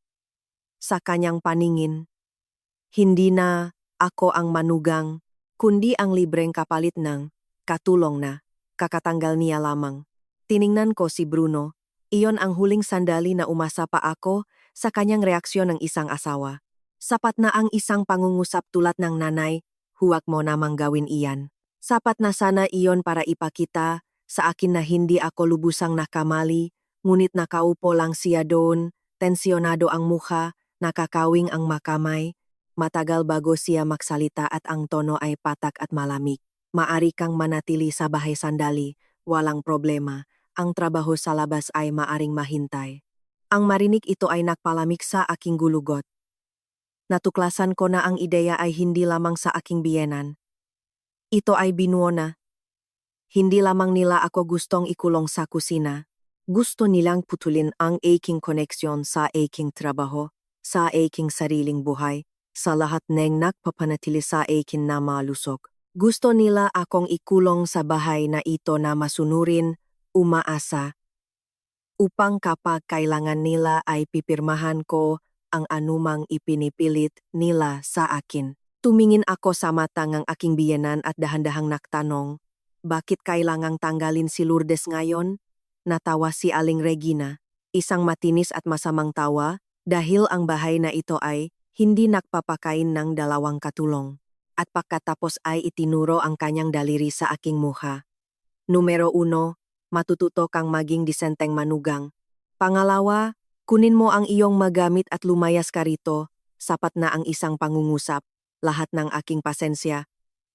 A: sa kanyang paningin, hindi na ako ang manugang, kundi ang libreng kapalit ng katulong na kakatanggal niya lamang. Tiningnan ko si Bruno, iyon ang huling sandali na umasa pa ako sa kanyang reaksyon ng isang asawa. Sapat na ang isang pangungusap tulad ng nanay, huwag mo namang gawin iyan. Sapat na sana iyon para ipakita sa akin na hindi ako lubusang nakamali, ngunit nakaupo lang siya doon, tensyonado ang mukha, nakakawing ang makamay. Matagal bago siya magsalita at ang tono ay patak at malamig. Maari kang manatili sa bahay sandali, walang problema. Ang trabaho sa labas ay maaring mahintay. Ang marinig ito ay nagpalamig sa aking gulugot. Natuklasan ko na ang ideya ay hindi lamang sa aking biyenan. Ito ay binuo na. Hindi lamang nila ako gustong ikulong sa kusina. Gusto nilang putulin ang aking koneksyon sa aking trabaho, sa aking sariling buhay, sa lahat ng nagpapanatili sa akin na malusog. Gusto nila akong ikulong sa bahay na ito na masunurin, umaasa, upang kapag kailangan nila ay pipirmahan ko ang anumang ipinipilit nila sa akin. Tumingin ako sa mata ng aking biyenan at dahan-dahang nagtanong, bakit kailangang tanggalin si Lourdes ngayon? Natawa si Aling Regina, isang matinis at masamang tawa, dahil ang bahay na ito ay hindi nagpapakain ng dalawang katulong. At pagkatapos ay itinuro ang kanyang daliri sa aking mukha. Numero 1, matututo kang maging disenteng manugang. Pangalawa, kunin mo ang iyong magamit at lumayas ka rito. Sapat na ang isang pangungusap. Lahat ng aking pasensya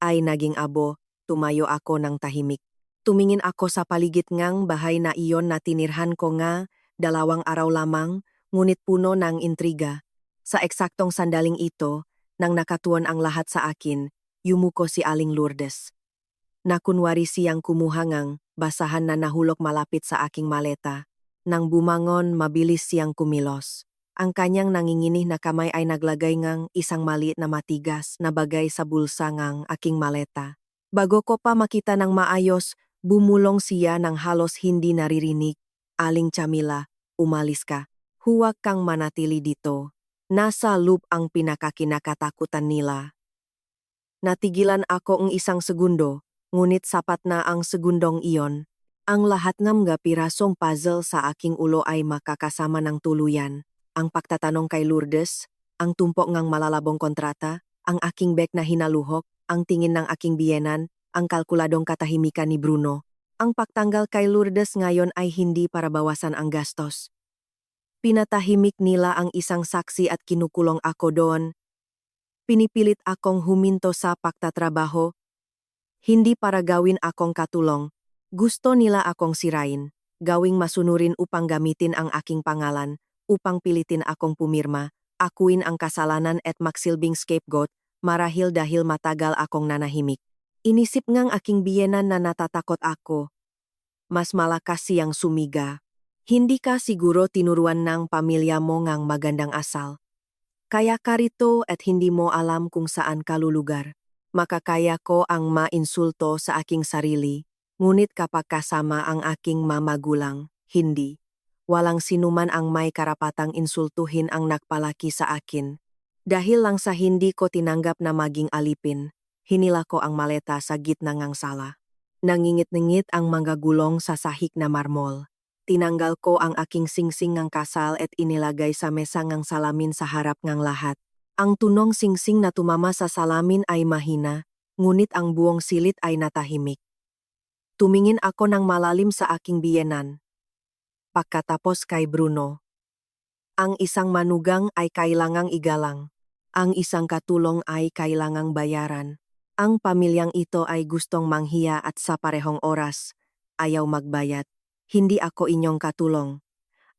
A: ay naging abo. Tumayo ako ng tahimik. Tumingin ako sa paligid ngang bahay na iyon na tinirhan ko nga 2 araw lamang, ngunit puno ng intriga. Sa eksaktong sandaling ito, nang nakatuon ang lahat sa akin, yumuko si Aling Lourdes. Nakunwari siyang kumuha ngang basahan na nahulog malapit sa aking maleta. Nang bumangon, mabilis siyang kumilos. Ang kanyang nanginginih na kamay ay naglagay ngang isang maliit na matigas na bagay sa bulsa ngang aking maleta. Bago ko pa makita ng maayos, bumulong siya ng halos hindi naririnig. Aling Chamila, umalis ka. Huwag kang manatili dito. Nasa loop ang pinakakinakatakutan nila. Natigilan ako ng isang segundo, ngunit sapat na ang segundong iyon. Ang lahat ng mga pirasong puzzle sa aking ulo ay makakasama ng tuluyan. Ang pagtatanong kay Lourdes, ang tumpok ngang malalabong kontrata, ang aking bek na hinaluhok, ang tingin ng aking biyenan, ang kalkuladong katahimikan ni Bruno. Ang pagtanggal kay Lourdes ngayon ay hindi para bawasan ang gastos. Pinatahimik nila ang isang saksi at kinukulong ako doon. Pinipilit akong huminto sa pagtatrabaho. Hindi para gawin akong katulong. Gusto nila akong sirain, gawing masunurin upang gamitin ang aking pangalan, upang pilitin akong pumirma, akuin ang kasalanan at magsilbing scapegoat, marahil dahil matagal akong nanahimik. Inisip ngang aking biyenan na natatakot ako. Mas malakas siyang sumiga. Hindi ka siguro tinuruan ng pamilya mo ngang magandang asal. Kaya ka rito at hindi mo alam kung saan ka lulugar. Makakaya ko ang mainsulto sa aking sarili. Ngunit kapag kasama ang aking mamagulang, hindi. Walang sinuman ang may karapatang insultuhin ang nagpalaki sa akin. Dahil lang sa hindi ko tinanggap na maging alipin, hinila ko ang maleta sa gitna ngang sala. Nangingit-ngit ang mga gulong sa sahig na marmol. Tinanggal ko ang aking singsing ngang kasal at inilagay sa mesa ngang salamin sa harap ngang lahat. Ang tunong singsing na tumama sa salamin ay mahina, ngunit ang buong silit ay natahimik. Tumingin ako ng malalim sa aking biyenan. Pagkatapos kay Bruno. Ang isang manugang ay kailangang igalang. Ang isang katulong ay kailangang bayaran. Ang pamilyang ito ay gustong manghiya at sa parehong oras, ayaw magbayad. Hindi ako inyong katulong.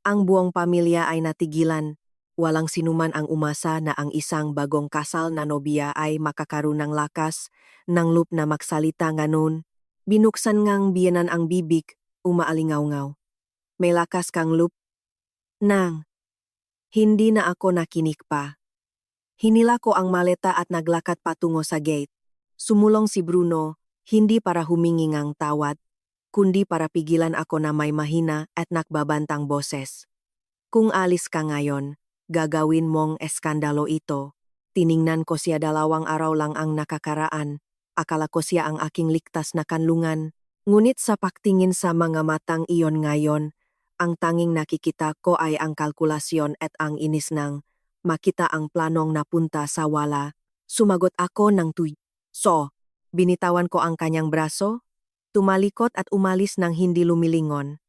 A: Ang buong pamilya ay natigilan. Walang sinuman ang umasa na ang isang bagong kasal na nobya ay makakaroon ng lakas, ng loop na magsalita ngayon. Binuksan ngang biyenan ang bibig, umaalingaw-ngaw. May lakas kang loop? Nang, hindi na ako nakinig pa. Hinila ko ang maleta at naglakad patungo sa gate. Sumulong si Bruno, hindi para humingi ngang tawad, kundi para pigilan ako na may mahina at nakbabantang boses. Kung alis ka ngayon, gagawin mong eskandalo ito. Tiningnan ko siya 2 araw lang ang nakakaraan. Akala ko siya ang aking ligtas na kanlungan. Ngunit sa pagtingin sa mga matang iyon ngayon, ang tanging nakikita ko ay ang kalkulasyon at ang inis ng makita ang planong napunta sa wala. Sumagot ako ng So, binitawan ko ang kanyang braso, tumalikot at umalis ng hindi lumilingon.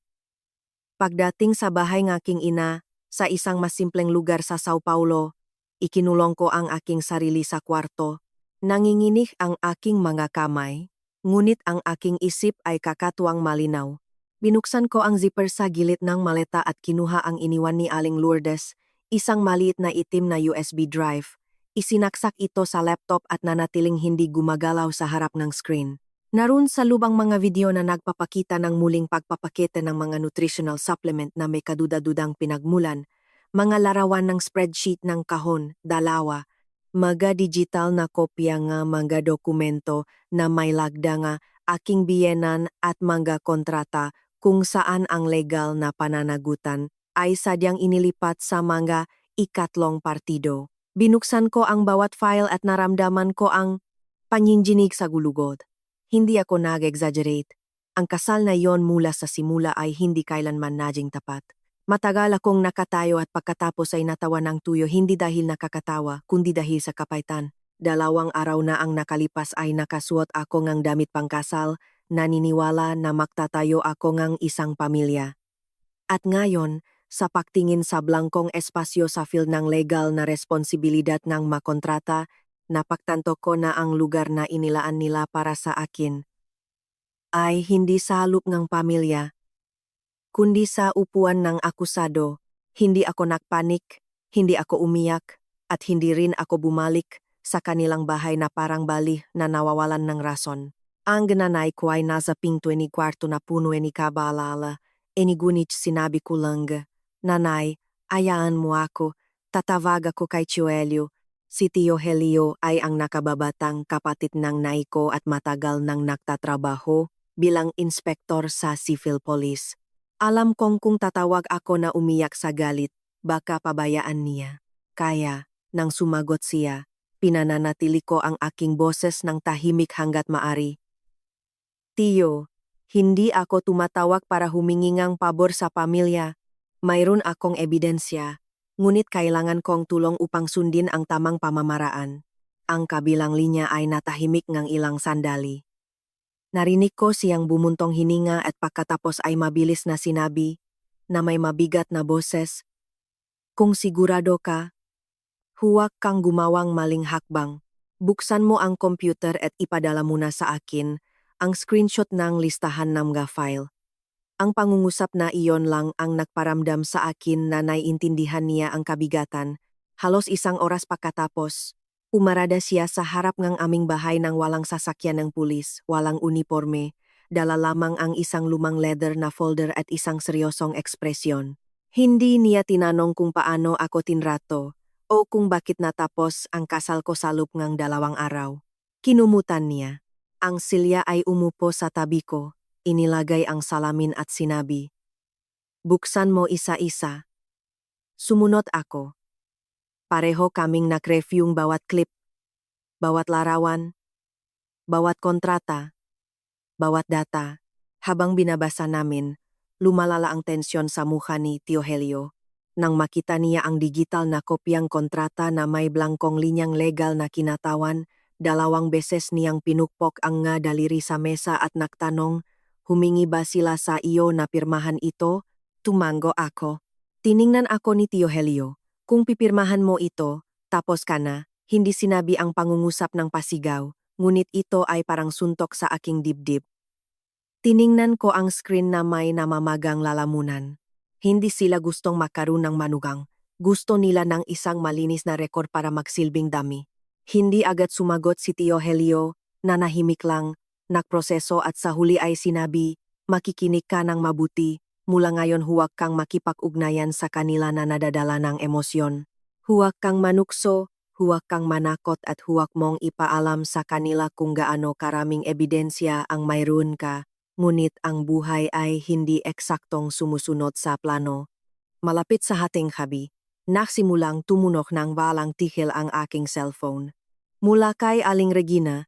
A: Pagdating sa bahay ng aking ina, sa isang mas simpleng lugar sa Sao Paulo, ikinulong ko ang aking sarili sa kwarto. Nanginginig ang aking mga kamay, ngunit ang aking isip ay kakatuwang malinaw. Binuksan ko ang zipper sa gilid ng maleta at kinuha ang iniwan ni Aling Lourdes, isang maliit na itim na USB drive. Isinaksak ito sa laptop at nanatiling hindi gumagalaw sa harap ng screen. Naroon sa lubang mga video na nagpapakita ng muling pagpapakete ng mga nutritional supplement na may kaduda-dudang pinagmulan, mga larawan ng spreadsheet ng kahon, dalawa, mga digital na kopya nga mga dokumento na may lagda nga aking biyenan at mga kontrata kung saan ang legal na pananagutan ay sadyang inilipat sa mga ikatlong partido. Binuksan ko ang bawat file at naramdaman ko ang panginginig sa gulugod. Hindi ako nag-exaggerate. Ang kasal na yon mula sa simula ay hindi kailanman naging tapat. Matagal akong nakatayo at pagkatapos ay natawa ng tuyo hindi dahil nakakatawa, kundi dahil sa kapaitan. 2 araw na ang nakalipas ay nakasuot ako ngang damit pangkasal, naniniwala na magtatayo ako ngang isang pamilya. At ngayon, sa pagtingin sa blangkong espasyo sa field ng legal na responsibilidad ng makontrata, napagtanto ko na ang lugar na inilaan nila para sa akin ay hindi sa halop ng pamilya, kundi sa upuan ng akusado. Hindi ako nakpanik, hindi ako umiyak, at hindi rin ako bumalik sa kanilang bahay na parang bali na nawawalan ng rason. Ang nanay ko ay nasa pinto ni kwarto na puno ni kabalala. Inigunit sinabi ko lang, "Nanay, ayaan mo ako, tatawag ako kay Chuelio." Si Tio Helio ay ang nakababatang kapatid ng nay ko at matagal nang nagtatrabaho bilang inspektor sa civil police. Alam kong kung tatawag ako na umiyak sa galit, baka pabayaan niya. Kaya, nang sumagot siya, pinananatili ko ang aking boses ng tahimik hanggat maari. "Tiyo, hindi ako tumatawag para humingi ng pabor sa pamilya. Mayroon akong ebidensya, ngunit kailangan kong tulong upang sundin ang tamang pamamaraan." Ang kabilang linya ay natahimik ng ilang sandali. Narinig ko siyang bumuntong hininga at pagkatapos ay mabilis na sinabi na may mabigat na boses, "Kung sigurado ka, huwag kang gumawang maling hakbang. Buksan mo ang computer at ipadala mo na sa akin ang screenshot ng listahan ng mga file." Ang pangungusap na iyon lang ang nagparamdam sa akin na naiintindihan niya ang kabigatan. Halos isang oras pagkatapos, umarada siya sa harap ng aming bahay ng walang sasakyan ng pulis, walang uniforme, dala lamang ang isang lumang leather na folder at isang seryosong ekspresyon. Hindi niya tinanong kung paano ako tinrato o kung bakit natapos ang kasal ko sa loob ng 2 araw. Kinumutan niya. Ang silya ay umupo sa tabi ko, inilagay ang salamin at sinabi, "Buksan mo isa-isa." Sumunod ako. Pareho kaming nag-reviewing bawat clip, bawat larawan, bawat kontrata, bawat data. Habang binabasa namin, lumalala ang tensyon sa mukha ni Tio Helio. Nang makita niya ang digital na kopyang kontrata na may blangkong linyang legal na kinatawan, 2 beses niyang pinukpok ang nga daliri sa mesa at nagtanong, "Humingi ba sila sa iyo na pirmahan ito?" Tumango ako. Tiningnan ako ni Tio Helio. "Kung pipirmahan mo ito, tapos ka na." Hindi sinabi ang pangungusap ng pasigaw, ngunit ito ay parang suntok sa aking dibdib. Tiningnan ko ang screen na may namamagang lalamunan. Hindi sila gustong makaroon ng manugang. Gusto nila ng isang malinis na rekord para magsilbing dami. Hindi agad sumagot si Tio Helio, nanahimik lang, nagproseso at sa huli ay sinabi, "Makikinig ka ng mabuti, mula ngayon huwag kang makipag-ugnayan sa kanila na nadadala ng emosyon. Huwag kang manukso, huwag kang manakot at huwag mong ipaalam sa kanila kung gaano karaming ebidensya ang mayroon ka. Ngunit ang buhay ay hindi eksaktong sumusunod sa plano." Malapit sa hating habi, nagsimulang tumunok ng walang tigil ang aking cellphone. Mula kay Aling Regina,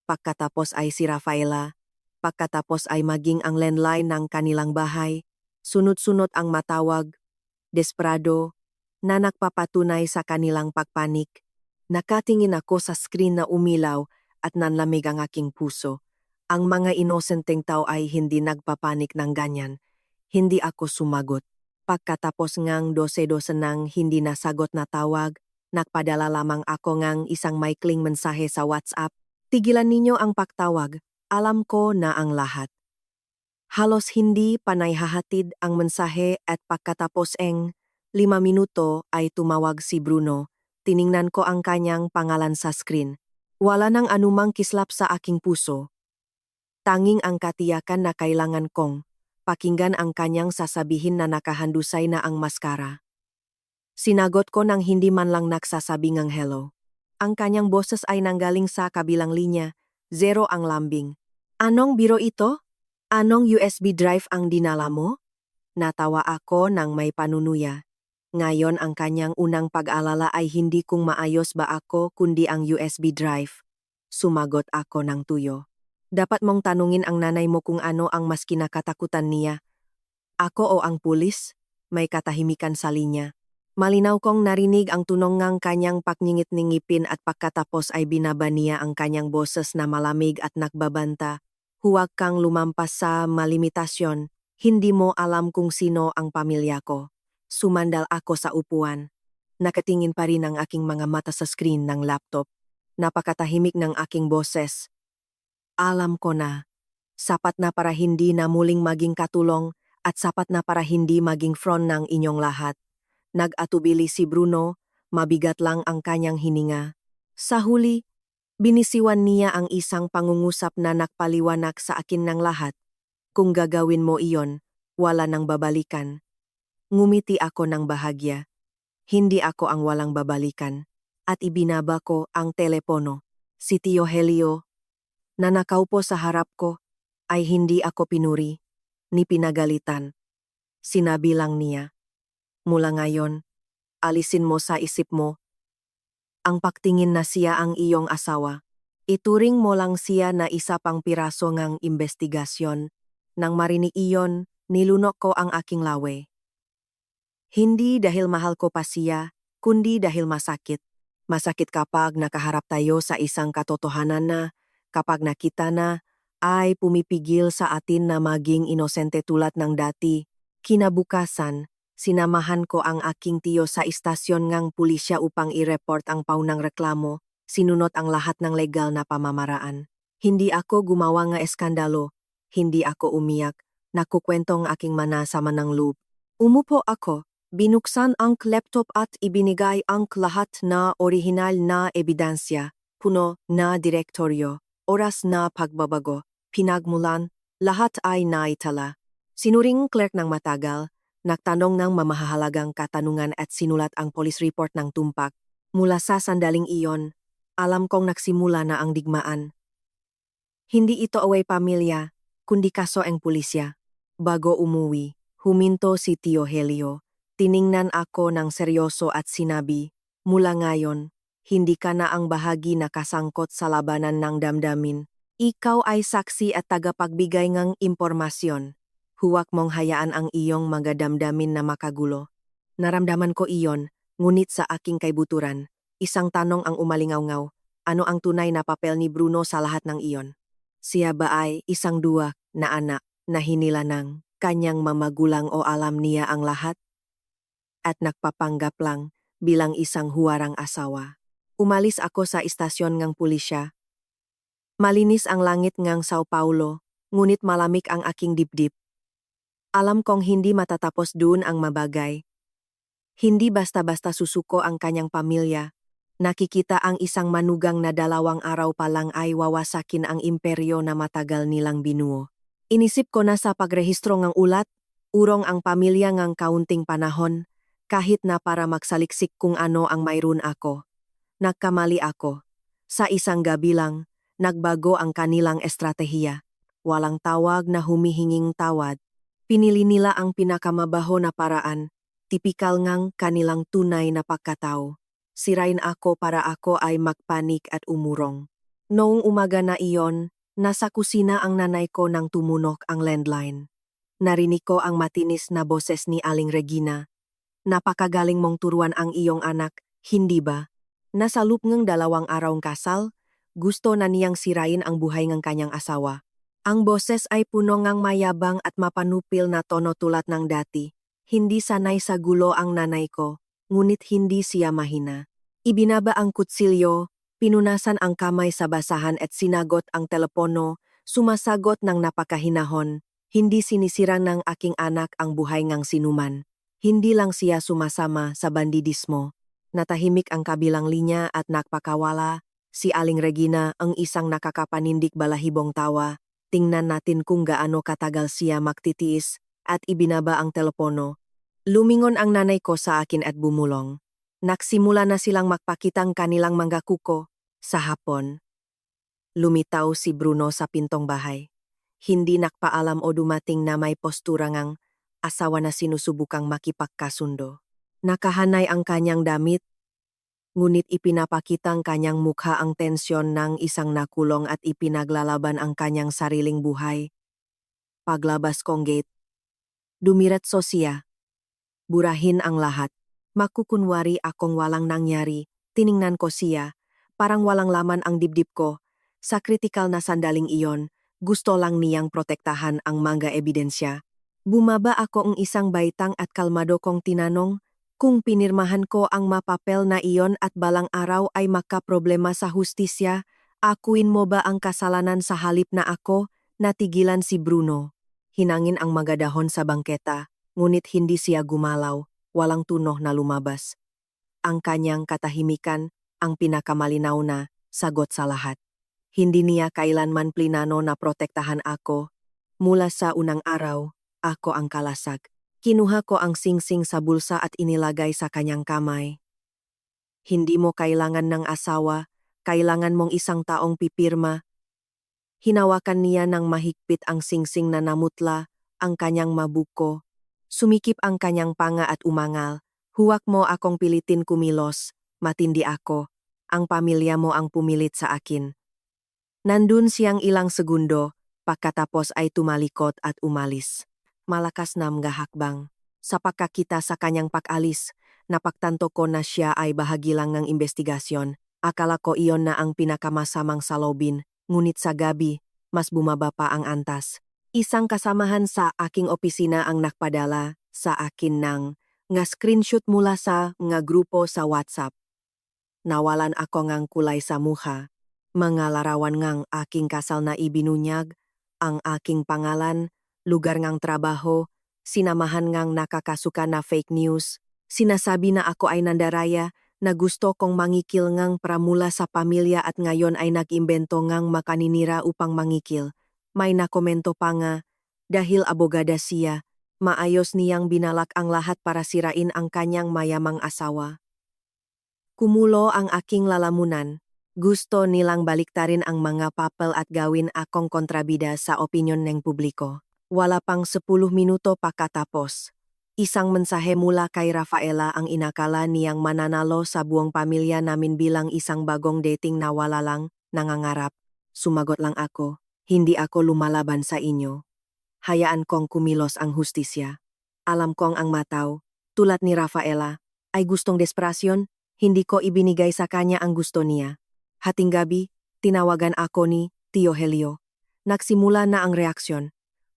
A: pagkatapos ay si Rafaela, pagkatapos ay maging ang landline ng kanilang bahay, sunod-sunod ang matawag, desperado, na nagpapatunay sa kanilang pagpanik. Nakatingin ako sa screen na umilaw at nanlamig ang aking puso. Ang mga inosenteng tao ay hindi nagpapanik ng ganyan. Hindi ako sumagot. Pagkatapos ngang 12 nang hindi nasagot na tawag, nagpadala lamang ako ngang isang maikling mensahe sa WhatsApp. "Tigilan ninyo ang pagtawag. Alam ko na ang lahat." Halos hindi panay hahatid ang mensahe at pagkatapos 5 minuto ay tumawag si Bruno. Tiningnan ko ang kanyang pangalan sa screen. Wala nang anumang kislap sa aking puso. Tanging ang katiyakan na kailangan kong pakinggan ang kanyang sasabihin na nakahandusay na ang maskara. Sinagot ko nang hindi man lang nagsasabi ng hello. Ang kanyang boses ay nanggaling sa kabilang linya, 0 ang lambing. "Anong biro ito? Anong USB drive ang dinala mo?" Natawa ako nang may panunuya. Ngayon ang kanyang unang pag-alala ay hindi kung maayos ba ako kundi ang USB drive. Sumagot ako ng tuyo. "Dapat mong tanungin ang nanay mo kung ano ang mas kinakatakutan niya. Ako o ang pulis?" May katahimikan sa linya. Malinaw kong narinig ang tunog ng kanyang pakningit ng ngipin at pagkatapos ay binaba niya ang kanyang boses na malamig at nagbabanta. "Huwag kang lumampas sa malimitasyon. Hindi mo alam kung sino ang pamilya ko. Sumandal ako sa upuan. Nakatingin pa rin ang aking mga mata sa screen ng laptop. Napakatahimik ng aking boses. Alam ko na, sapat na para hindi na muling maging katulong at sapat na para hindi maging front ng inyong lahat. Nag-atubili si Bruno, mabigat lang ang kanyang hininga. Sa huli, binisiwan niya ang isang pangungusap na nakpaliwanag sa akin ng lahat. Kung gagawin mo iyon, wala nang babalikan. Ngumiti ako ng bahagya. Hindi ako ang walang babalikan. At ibinaba ko ang telepono. Si Tio Helio, na nakaupo sa harap ko, ay hindi ako pinuri, ni pinagalitan. Sinabi lang niya, mula ngayon, alisin mo sa isip mo. Ang pagtingin na siya ang iyong asawa. Ituring mo lang siya na isa pang piraso ngang investigasyon. Nang marinig iyon, nilunok ko ang aking lawe. Hindi dahil mahal ko pa siya, kundi dahil masakit. Masakit kapag nakaharap tayo sa isang katotohanan na, kapag nakita na, ay pumipigil sa atin na maging inosente tulad ng dati. Kinabukasan, sinamahan ko ang aking tiyo sa istasyon ngang pulisya upang i-report ang paunang reklamo, sinunot ang lahat ng legal na pamamaraan. Hindi ako gumawa nga eskandalo, hindi ako umiyak, nakukwento ang aking manasama ng loob. Umupo ako. Binuksan ang laptop at ibinigay ang lahat na orihinal na ebidensya, puno na direktoryo, oras na pagbabago, pinagmulan, lahat ay naitala. Sinuring clerk ng matagal, nagtanong ng mamahalagang katanungan at sinulat ang police report ng tumpak. Mula sa sandaling iyon, alam kong nagsimula na ang digmaan. Hindi ito away pamilya, kundi kaso ang pulisya. Bago umuwi, huminto si Tio Helio. Tiningnan ako ng seryoso at sinabi, mula ngayon, hindi ka na ang bahagi na kasangkot sa labanan ng damdamin. Ikaw ay saksi at tagapagbigay ng impormasyon. Huwag mong hayaan ang iyong mga damdamin na makagulo. Naramdaman ko iyon, ngunit sa aking kaibuturan, isang tanong ang umalingaw-ngaw, ano ang tunay na papel ni Bruno sa lahat ng iyon? Siya ba ay isang duwag na anak na hinila ng kanyang mamagulang o alam niya ang lahat? At nagpapanggap lang bilang isang huwarang asawa. Umalis ako sa istasyon ngang pulisya. Malinis ang langit ngang Sao Paulo, ngunit malamig ang aking dibdib. Alam kong hindi matatapos doon ang mabagay. Hindi basta-basta susuko ang kanyang pamilya. Nakikita ang isang manugang na 2 araw pa lang ay wawasakin ang imperyo na matagal nilang binuo. Inisip ko na sa pagrehistro ngang ulat, urong ang pamilya ngang kaunting panahon, kahit na para magsaliksik kung ano ang mayroon ako. Nagkamali ako. Sa isang gabi lang, nagbago ang kanilang estratehiya. Walang tawag na humihinging tawad. Pinili nila ang pinakamabaho na paraan, tipikal ngang kanilang tunay na pagkatao. Sirain ako para ako ay magpanik at umurong. Noong umaga na iyon, nasa kusina ang nanay ko nang tumunok ang landline. Narinig ko ang matinis na boses ni Aling Regina. Napakagaling mong turuan ang iyong anak, hindi ba? Nasa loop ngang 2 arawng kasal, gusto na niyang sirain ang buhay ng kanyang asawa. Ang boses ay puno ngang mayabang at mapanupil na tono tulad ng dati. Hindi sanay sa gulo ang nanay ko, ngunit hindi siya mahina. Ibinaba ang kutsilyo, pinunasan ang kamay sa basahan at sinagot ang telepono, sumasagot ng napakahinahon. Hindi sinisira ng aking anak ang buhay ngang sinuman. Hindi lang siya sumasama sa bandidismo. Natahimik ang kabilang linya at nagpakawala. Si Aling Regina ang isang nakakapanindik balahibong tawa. Tingnan natin kung gaano katagal siya magtitiis at ibinaba ang telepono. Lumingon ang nanay ko sa akin at bumulong. Nagsimula na silang magpakitang kanilang mga kuko sa hapon. Lumitaw si Bruno sa pintong bahay. Hindi nakpaalam o dumating na may postura ngang asawa na sinusubukang makipagkasundo. Nakahanay ang kanyang damit, ngunit ipinapakitang kanyang mukha ang tensyon ng isang nakulong at ipinaglalaban ang kanyang sariling buhay. Paglabas kong gate, dumiretso siya. Burahin ang lahat. Makukunwari akong walang nangyari. Tiningnan ko siya, parang walang laman ang dibdib ko. Sa kritikal na sandaling iyon, gusto lang niyang protektahan ang mga ebidensya. Bumaba ako ng isang baitang at kalmado kong tinanong, kung pinirmahan ko ang mapapel na iyon at balang araw ay makaproblema sa hustisya, akuin mo ba ang kasalanan sa halip na ako? Natigilan si Bruno. Hinangin ang magadahon sa bangketa, ngunit hindi siya gumalaw, walang tunog na lumabas. Ang kanyang katahimikan, ang pinakamalinaw na sagot sa lahat. Hindi niya kailanman plinano na protektahan ako. Mula sa unang araw, ako ang kalasag. Kinuha ko ang singsing sa bulsa at inilagay sa kanyang kamay. Hindi mo kailangan ng asawa, kailangan mong isang taong pipirma. Hinawakan niya ng mahigpit ang singsing na namutla, ang kanyang mabuko. Sumikip ang kanyang panga at umangal. Huwag mo akong pilitin kumilos, matindi ako. Ang pamilya mo ang pumilit sa akin. Nandun siyang ilang segundo, pagkatapos ay tumalikod at umalis. Malakas na mga hakbang. Sa pagkakita sa kanyang pag-alis, napagtanto ko na siya ay bahagi lang ng investigasyon. Akala ko iyon na ang pinakamasamang salobin, ngunit sa gabi, mas bumaba pa ang antas. Isang kasamahan sa aking opisina ang nakpadala sa akin ng nga screenshot mula sa nga grupo sa WhatsApp. Nawalan ako ngang kulay sa mukha. Mga larawan ngang aking kasal na ibinunyag, ang aking pangalan, lugar ngang trabaho, sinamahan ngang nakakasuka na fake news, sinasabi na ako ay nandaraya, na gusto kong mangikil ngang pramula sa pamilya at ngayon ay nag-imbento ngang makaninira upang mangikil. May nakomento pa nga, dahil abogada siya, maayos niyang binalak ang lahat para sirain ang kanyang mayamang asawa. Kumulo ang aking lalamunan. Gusto nilang baliktarin ang mga papel at gawin akong kontrabida sa opinyon ng publiko. Wala pang 10 minuto pagkatapos. Isang mensahe mula kay Rafaela ang inakala niyang mananalo sa buong pamilya namin bilang isang bagong dating na wala lang, nangangarap. Sumagot lang ako, hindi ako lumalaban sa inyo. Hayaan kong kumilos ang hustisya. Alam kong ang mataw, tulad ni Rafaela, ay gustong desperasyon, hindi ko ibinigay sa kanya ang gusto niya. Hating gabi, tinawagan ako ni Tio Helio. Nagsimula na ang reaksyon.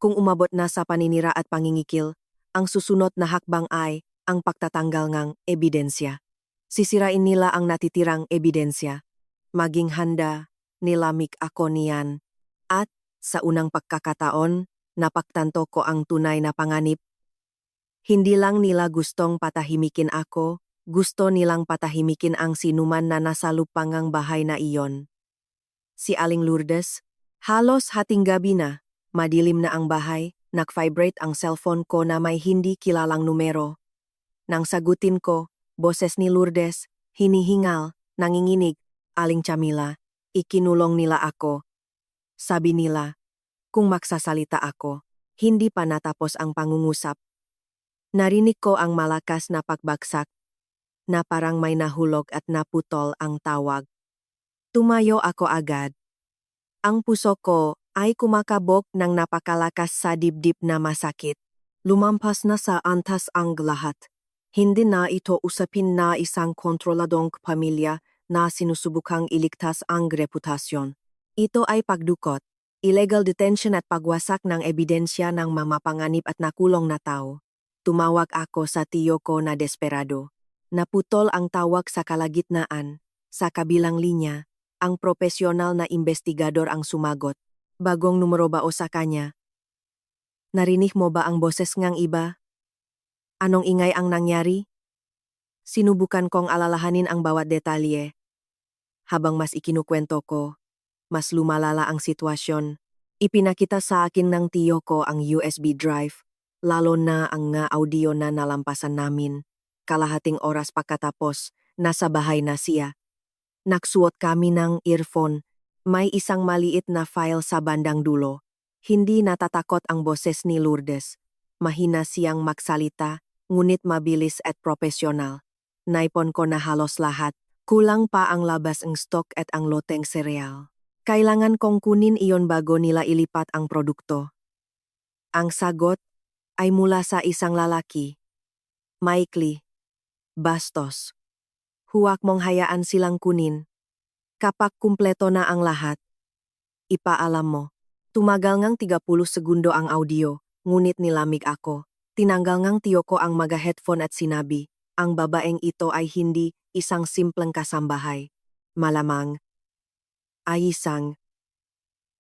A: Kung umabot na sa paninira at pangingikil, ang susunod na hakbang ay ang pagtatanggal ng ebidensya. Sisirain nila ang natitirang ebidensya. Maging handa, nilamig ako niyan. At sa unang pagkakataon, napagtanto ko ang tunay na panganib. Hindi lang nila gustong patahimikin ako, gusto nilang patahimikin ang sinuman na nasa lupangang bahay na iyon. Si Aling Lourdes, halos hating gabi na, madilim na ang bahay, nag-vibrate ang cellphone ko na may hindi kilalang numero. Nang sagutin ko, boses ni Lourdes, hinihingal, nanginginig, Aling Chamila, ikinulong nila ako. Sabi nila, kung magsasalita ako, hindi pa natapos ang pangungusap. Narinig ko ang malakas na pagbagsak, na parang may nahulog at naputol ang tawag. Tumayo ako agad. Ang puso ko ay kumakabog ng napakalakas sa dibdib na masakit. Lumampas na sa antas ang lahat. Hindi na ito usapin na isang kontroladong pamilya na sinusubukang iligtas ang reputasyon. Ito ay pagdukot, illegal detention at pagwasak ng ebidensya ng mamapanganib at nakulong na tao. Tumawag ako sa tiyo ko na desperado. Naputol ang tawag sa kalagitnaan. Sa kabilang linya, ang propesyonal na investigador ang sumagot. Bagong numero ba o sa kanya? Narinig mo ba ang boses ngang iba? Anong ingay ang nangyari? Sinubukan kong alalahanin ang bawat detalye. Habang mas ikinukwento ko, mas lumalala ang sitwasyon. Ipinakita sa akin ng tiyo ko ang USB drive, lalo na ang nga audio na nalampasan namin. Kalahating oras pagkatapos, nasa bahay na siya. Nagsuot kami ng earphone. May isang maliit na file sa bandang dulo. Hindi natatakot ang boses ni Lourdes. Mahina siyang magsalita, ngunit mabilis at propesyonal. Naipon ko na halos lahat. Kulang pa ang labas ng stock at ang loteng sereal. Kailangan kong kunin iyon bago nila ilipat ang produkto. Ang sagot ay mula sa isang lalaki. Maikli. Bastos. Huwag mong hayaan silang kunin. Kapag kumpleto na ang lahat, ipaalam mo. Tumagal ngang 30 segundo ang audio, ngunit nilamig ako. Tinanggal ngang tiyo ko ang maga-headphone at sinabi, ang babaeng ito ay hindi isang simpleng kasambahay. Malamang ay isang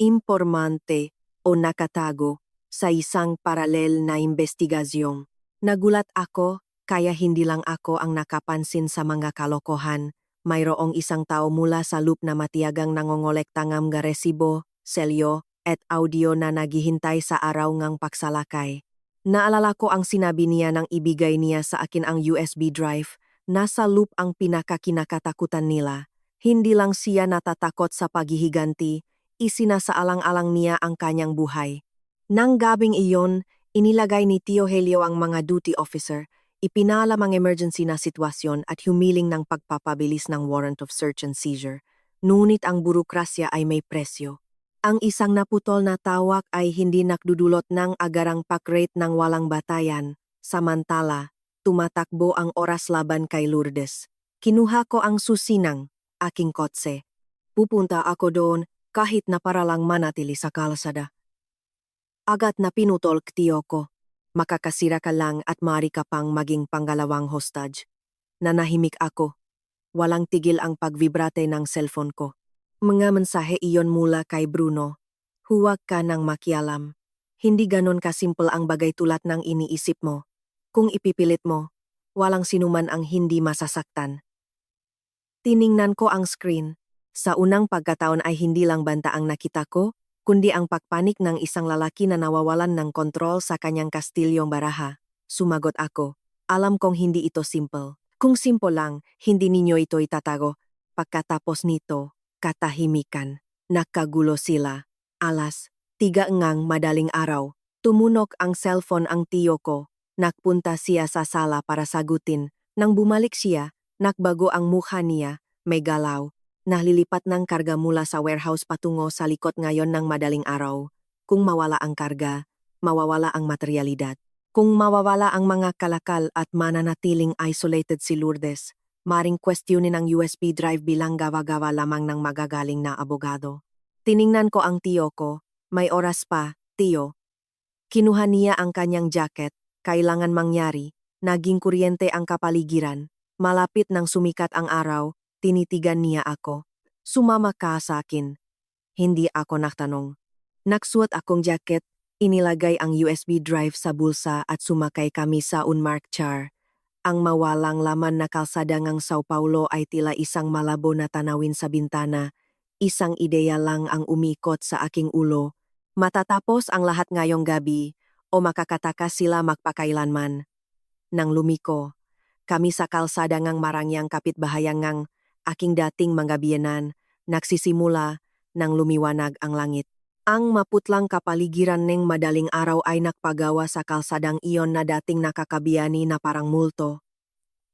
A: impormante o nakatago sa isang paralel na investigasyon. Nagulat ako, kaya hindi lang ako ang nakapansin sa mga kalokohan. Mayroong isang tao mula sa loop na matiyagang nangongolekta ng mga resibo, selyo, at audio na naghihintay sa araw ngang pagsalakay. Naalala ko ang sinabi niya nang ibigay niya sa akin ang USB drive. Nasa loop ang pinakakinakatakutan nila. Hindi lang siya natatakot sa paghihiganti, isinasaalang-alang niya ang kanyang buhay. Nang gabing iyon, inilagay ni Tio Helio ang mga duty officer, ipinalam ang emergency na sitwasyon at humiling ng pagpapabilis ng warrant of search and seizure. Ngunit ang burokrasya ay may presyo. Ang isang naputol na tawak ay hindi nakdudulot ng agarang pakrate ng walang batayan. Samantala, tumatakbo ang oras laban kay Lourdes. Kinuha ko ang susinang aking kotse. Pupunta ako doon kahit na para lang manatili sa kalsada. Agad na pinutol tiyo ko. Makakasira ka lang at maaari ka pang maging panggalawang hostage. Nanahimik ako. Walang tigil ang pagvibrate ng cellphone ko. Mga mensahe iyon mula kay Bruno. Huwag ka nang makialam. Hindi ganon kasimple ang bagay tulad ng iniisip mo. Kung ipipilit mo, walang sinuman ang hindi masasaktan. Tiningnan ko ang screen. Sa unang pagkataon ay hindi lang banta ang nakita ko, kundi ang pagpanik ng isang lalaki na nawawalan ng kontrol sa kanyang kastilyong baraha. Sumagot ako. Alam kong hindi ito simple. Kung simple lang, hindi ninyo ito itatago. Pagkatapos nito, katahimikan. Nakagulo sila. Alas, 3 ngang madaling araw. Tumunok ang cellphone ang tiyo ko. Nagpunta siya sa sala para sagutin. Nang bumalik siya, nagbago ang mukha niya. May galaw. Nalilipat ng karga mula sa warehouse patungo sa likod ngayon ng madaling araw. Kung mawala ang karga, mawawala ang materyalidad. Kung mawawala ang mga kalakal at mananatiling isolated si Lourdes, maring questionin ang USB drive bilang gawa-gawa lamang ng magagaling na abogado. Tiningnan ko ang tiyo ko. May oras pa, tiyo. Kinuha niya ang kanyang jacket. Kailangan mangyari. Naging kuryente ang kapaligiran. Malapit nang sumikat ang araw, tinitigan niya ako. Sumama ka sa akin. Hindi ako nagtanong. Nagsuot akong jacket, inilagay ang USB drive sa bulsa at sumakay kami sa unmarked car. Ang mawalang laman na kalsada ngang Sao Paulo ay tila isang malabo na tanawin sa bintana. Isang ideya lang ang umikot sa aking ulo. Matatapos ang lahat ngayong gabi o makakatakas sila magpakailanman. Nang lumiko, kami sa kalsada ngang marangyang kapitbahayan ngang aking dating mga biyenan, nagsisimula nang lumiwanag ang langit. Ang maputlang kapaligiran ng madaling araw ay nakpagawa sa kalsadang iyon na dating nakakabiyani na parang multo.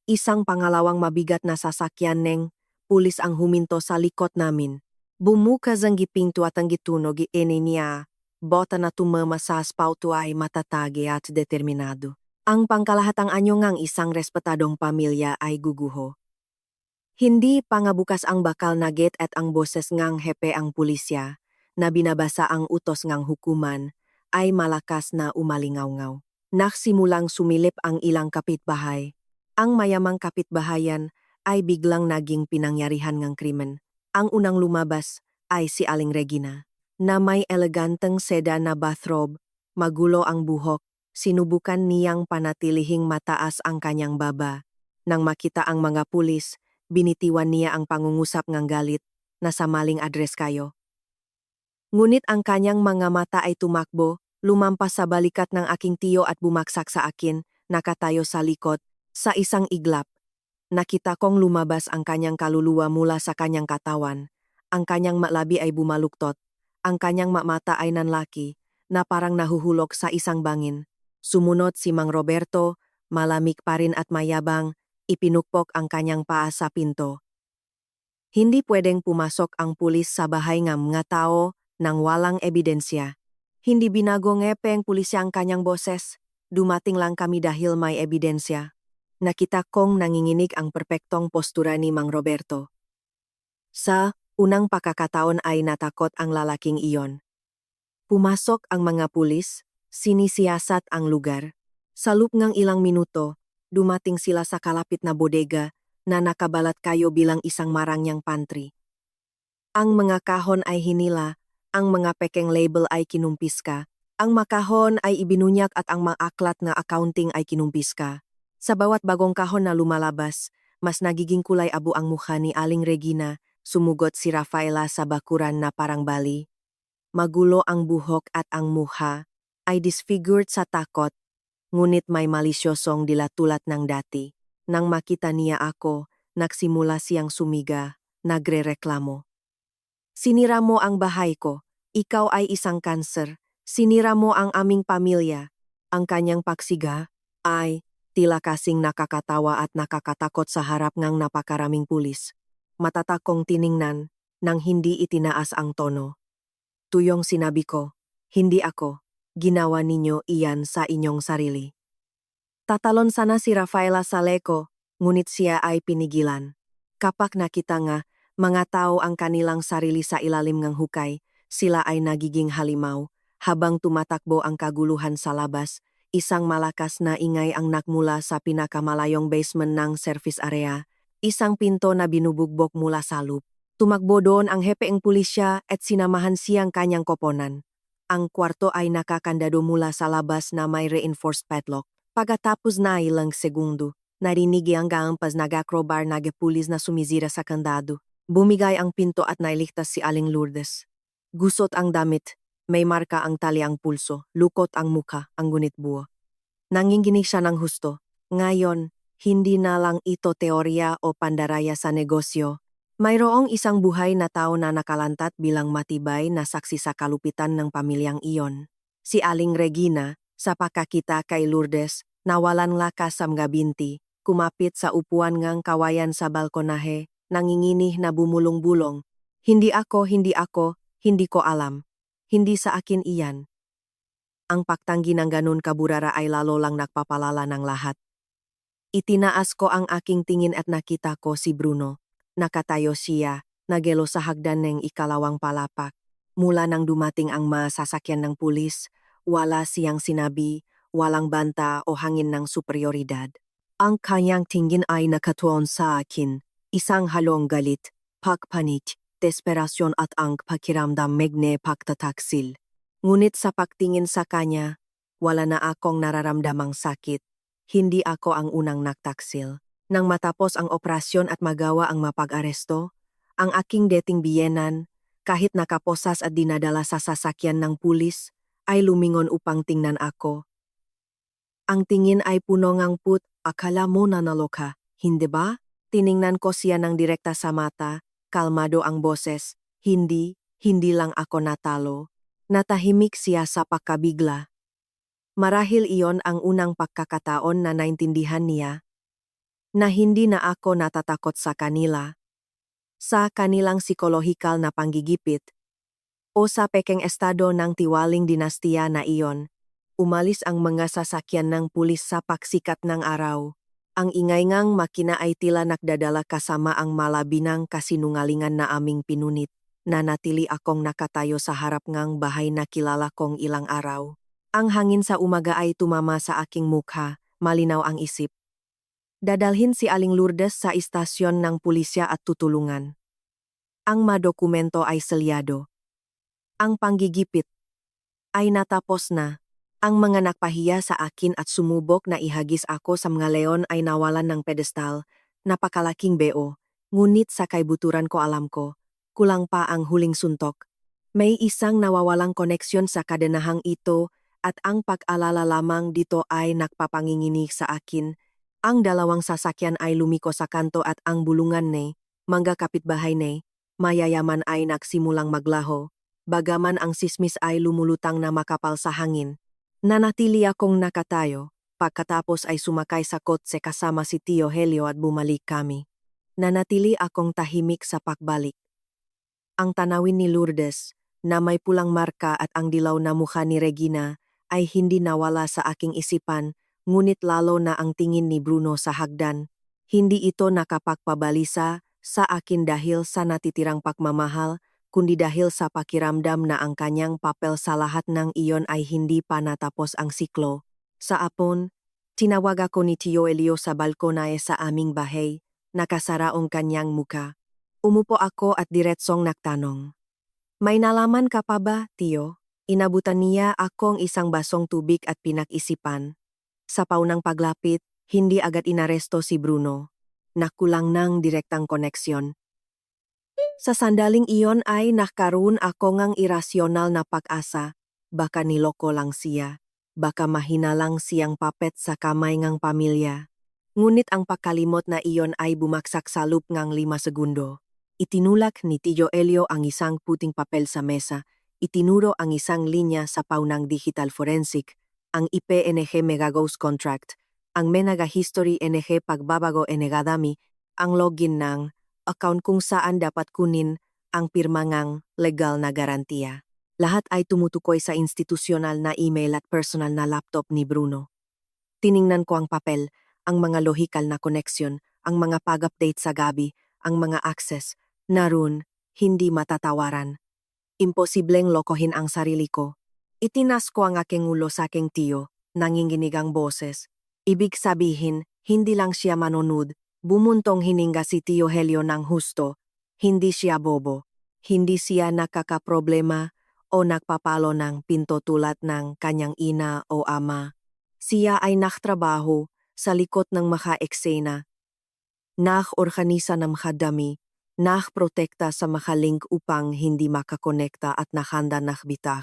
A: Isang pangalawang mabigat na sasakyan ng pulis ang huminto sa likod namin. Bumukas ang gipinto at ang gitunog niya. Bota na tumama sa spauto ay matatagi at determinado. Ang pangkalahatang anyo ngang isang respetadong pamilya ay guguho. Hindi pangabukas ang bakal na gate at ang boses ngang hepe ang pulisya, na binabasa ang utos ngang hukuman, ay malakas na umalingaw-ngaw. Nagsimulang sumilip ang ilang kapitbahay. Ang mayamang kapitbahayan ay biglang naging pinangyarihan ngang krimen. Ang unang lumabas ay si Aling Regina, na may eleganteng seda na bathrobe, magulo ang buhok, sinubukan niyang panatilihing mataas ang kanyang baba. Nang makita ang mga pulis, binitiwan niya ang pangungusap ngang galit na sa maling address kayo. Ngunit ang kanyang mga mata ay tumakbo, lumampas sa balikat ng aking tiyo at bumaksak sa akin, nakatayo sa likod, sa isang iglap. Nakita kong lumabas ang kanyang kaluluwa mula sa kanyang katawan. Ang kanyang malabi ay bumaluktot. Ang kanyang mata ay nanlaki, na parang nahuhulog sa isang bangin. Sumunod si Mang Roberto, malamig pa rin at mayabang, ipinukpok ang kanyang paa sa pinto. Hindi pwedeng pumasok ang pulis sa bahay ng mga tao nang walang ebidensya. Hindi binago ngepeng pulisya ang kanyang boses. Dumating lang kami dahil may ebidensya. Nakita kong nanginginig ang perpektong postura ni Mang Roberto. Sa unang pagkakataon ay natakot ang lalaking iyon. Pumasok ang mga pulis, Sinisiyasat ang lugar. Sa loob ng ilang minuto, dumating sila sa kalapit na bodega na nakabalat kayo bilang isang marangyang pantry. Ang mga kahon ay hinila, ang mga pekeng label ay kinumpiska, ang makahon ay ibinunyak at ang mga aklat na accounting ay kinumpiska. Sa bawat bagong kahon na lumalabas, mas nagiging kulay abo ang mukha ni Aling Regina, sumugot si Rafaela sa bakuran na parang bali. Magulo ang buhok at ang mukha ay disfigured sa takot, ngunit may malisyosong dilatulad ng dati. Nang makita niya ako, nagsimula siyang sumiga, nagrereklamo. Sinira mo ang bahay ko, ikaw ay isang kanser, sinira mo ang aming pamilya. Ang kanyang paksiga ay tila kasing nakakatawa at nakakatakot sa harap ng napakaraming pulis. Matatakong tiningnan nang hindi itinaas ang tono. Tuyong sinabi ko, hindi ako. Ginawa ninyo iyan sa inyong sarili. Tatalon sana si Rafaela sa leko, ngunit siya ay pinigilan. Kapag nakita nga, mga tao ang kanilang sarili sa ilalim ng hukay, sila ay nagiging halimaw. Habang tumatakbo ang kaguluhan sa labas, isang malakas na ingay ang nakmula sa pinakamalayong basement ng service area, isang pinto na binubugbog mula sa loop. Tumakbo doon ang hepeeng pulisya at sinamahan siyang kanyang koponan. Ang kwarto ay nakakandado mula sa labas na may reinforced padlock. Pagkatapos na ilang segundo, narinig ang gaampas nag-acrobar nagapulis na sumisira sa kandado. Bumigay ang pinto at nailigtas si Aling Lourdes. Gusot ang damit, may marka ang tali ang pulso, lukot ang muka, ang gunit buo. Nanginginig siya ng husto. Ngayon, hindi na lang ito teorya o pandaraya sa negosyo. Mayroong isang buhay na tao na nakalantat bilang matibay na saksi sa kalupitan ng pamilyang iyon. Si Aling Regina, sa pakakita kay Lourdes, nawalan lakas sa mga binti, kumapit sa upuan ngang kawayan sa balkonahe, nanginginih na bumulong-bulong. Hindi ako, hindi ko alam. Hindi sa akin iyan. Ang pagtanggi ng ganun kaburara ay lalo lang nagpapalala ng lahat. Itinaas ko ang aking tingin at nakita ko si Bruno. Nakatayo siya, nagelo sa hagdan ng ikalawang palapak. Mula nang dumating ang masasakyan ng pulis, wala siyang sinabi, walang banta o hangin ng superioridad. Ang kanyang tingin ay nakatuon sa akin, isang halong galit, pagpanik, desperasyon at ang pakiramdam megne pagtataksil. Ngunit sa pagtingin sa kanya, wala na akong nararamdamang sakit. Hindi ako ang unang nagtaksil. Nang matapos ang operasyon at magawa ang mapag-aresto, ang aking dating biyenan, kahit nakaposas at dinadala sa sasakyan ng pulis, ay lumingon upang tingnan ako. Ang tingin ay puno ngang put, akala mo nanalo ka, hindi ba? Tiningnan ko siya ng direkta sa mata, kalmado ang boses, hindi lang ako natalo. Natahimik siya sa pagkabigla. Marahil iyon ang unang pagkakataon na naintindihan niya na hindi na ako natatakot sa kanila, sa kanilang psikolohikal na panggigipit, o sa pekeng estado ng tiwaling dinastiya na iyon. Umalis ang mga sasakyan ng pulis sa paksikat ng araw. Ang ingay ngang makina ay tila nagdadala kasama ang malabinang kasinungalingan na aming pinunit. Nanatili akong nakatayo sa harap ngang bahay na kilala kong ilang araw. Ang hangin sa umaga ay tumama sa aking mukha, malinaw ang isip. Dadalhin si Aling Lourdes sa istasyon ng pulisya at tutulungan. Ang madokumento ay selyado. Ang panggigipit ay natapos na. Ang mga nagpahiya sa akin at sumubok na ihagis ako sa mga leon ay nawalan ng pedestal, napakalaking beo, ngunit sa kaibuturan ko alam ko, kulang pa ang huling suntok. May isang nawawalang koneksyon sa kadenahang ito at ang pag-alala lamang dito ay nagpapanginginig sa akin. Ang dalawang sasakyan ay lumiko sa kanto at ang bulungan ni, mga kapitbahay ni, mayayaman ay nagsimulang maglaho, bagaman ang sismis ay lumulutang na makapal sa hangin. Nanatili akong nakatayo, pagkatapos ay sumakay sa kotse kasama si Tio Helio at bumalik kami. Nanatili akong tahimik sa pagbalik. Ang tanawin ni Lourdes, na may pulang marka at ang dilaw na mukha ni Regina, ay hindi nawala sa aking isipan, ngunit lalo na ang tingin ni Bruno sa hagdan. Hindi ito nakapagpabalisa sa akin dahil sa natitirang pagmamahal, kundi dahil sa pakiramdam na ang kanyang papel sa lahat ng iyon ay hindi pa natapos ang siklo. Sa apon, tinawag ako ni Tio Elio sa balkonae sa aming bahay, nakasara ang kanyang muka. Umupo ako at diretsong nagtanong. May nalaman ka pa ba, Tio? Inabutan niya akong isang basong tubig at pinag-isipan. Sa paunang paglapit, hindi agad inaresto si Bruno. Nakulang ng direktang koneksyon. Sa sandaling iyon ay nakaroon ako ngang irasyonal na pag-asa. Baka niloko lang siya. Baka mahina lang siyang papet sa kamay ngang pamilya. Ngunit ang pagkalimot na iyon ay bumaksak sa loop ngang 5 segundo. Itinulak ni Tio Elio ang isang puting papel sa mesa. Itinuro ang isang linya sa paunang digital forensic, ang IPNG Megaghost Contract, ang Menaga History NG Pagbabago Enegadami, ang login ng account kung saan dapat kunin ang pirmangang legal na garantiya. Lahat ay tumutukoy sa institusyonal na email at personal na laptop ni Bruno. Tiningnan ko ang papel, ang mga lohikal na koneksyon, ang mga pag-update sa gabi, ang mga access, naroon, hindi matatawaran. Imposibleng lokohin ang sarili ko. Itinas ko ang aking ulo sa aking tiyo, nanginginig ang boses. Ibig sabihin, hindi lang siya manonood, bumuntong hininga si Tio Helio ng husto. Hindi siya bobo. Hindi siya nakakaproblema o nagpapalo ng pinto tulad ng kanyang ina o ama. Siya ay naktrabaho sa likod ng mga eksena. Nak-organisa ng mga dami, nak-protekta sa mga link upang hindi makakonekta at nakahanda nakbitah.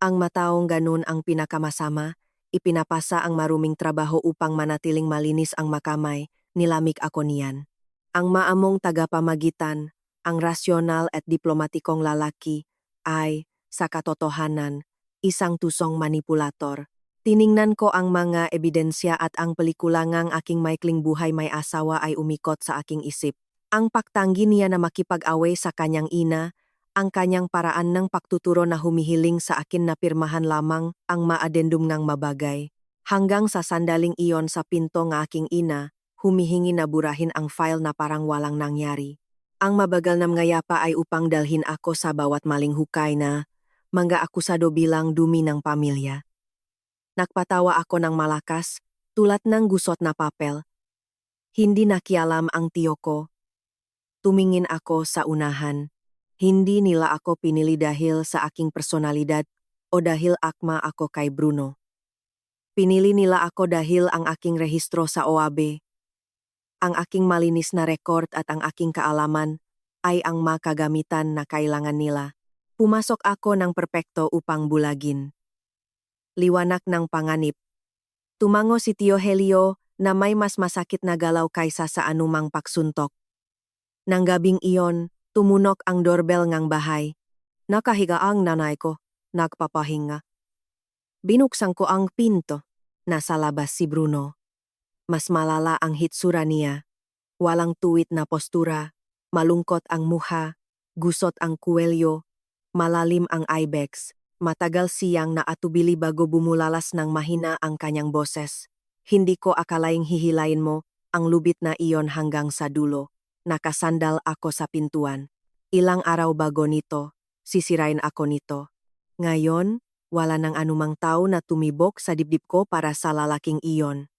A: Ang mataong ganun ang pinakamasama, ipinapasa ang maruming trabaho upang manatiling malinis ang makamay, nilamig ako niyan. Ang maamong tagapamagitan, ang rasyonal at diplomatikong lalaki, ay, sa katotohanan, isang tusong manipulator. Tiningnan ko ang mga ebidensya at ang pelikula ngang aking maikling buhay may asawa ay umikot sa aking isip. Ang pagtanggi niya na makipag-away sa kanyang ina, ang kanyang paraan ng pagtuturo na humihiling sa akin na pirmahan lamang ang maadendum ng mabagay. Hanggang sa sandaling iyon sa pinto ng aking ina, humihingi na burahin ang file na parang walang nangyari. Ang mabagal na ngayapa ay upang dalhin ako sa bawat maling hukay na mga akusado bilang dumi ng pamilya. Nagpatawa ako ng malakas, tulad ng gusot na papel. Hindi nakialam ang tiyo ko. Tumingin ako sa unahan. Hindi nila ako pinili dahil sa aking personalidad o dahil akma ako kay Bruno. Pinili nila ako dahil ang aking rehistro sa OAB, ang aking malinis na record at ang aking kaalaman ay ang makagamitan na kailangan nila. Pumasok ako ng perpekto upang bulagin. Liwanag ng panganib. Tumango si Tio Helio na may mas masakit na galaw kaysa sa anumang pagsuntok. Nang gabing iyon, tumunok ang doorbell ngang bahay. Nakahiga ang nanay ko, nagpapahinga. Binuksan ko ang pinto. Nasa labas si Bruno. Mas malala ang hitsura niya. Walang tuwid na postura, malungkot ang muha, gusot ang kuwelyo, malalim ang ibex. Matagal siyang naatubili bago bumulalas ng mahina ang kanyang boses. Hindi ko akalaing hihilayin mo ang lubit na iyon hanggang sa dulo. Nakasandal ako sa pintuan. Ilang araw bago nito, sisirain ako nito. Ngayon, wala nang anumang tao na tumibok sa dibdib ko para sa lalaking iyon.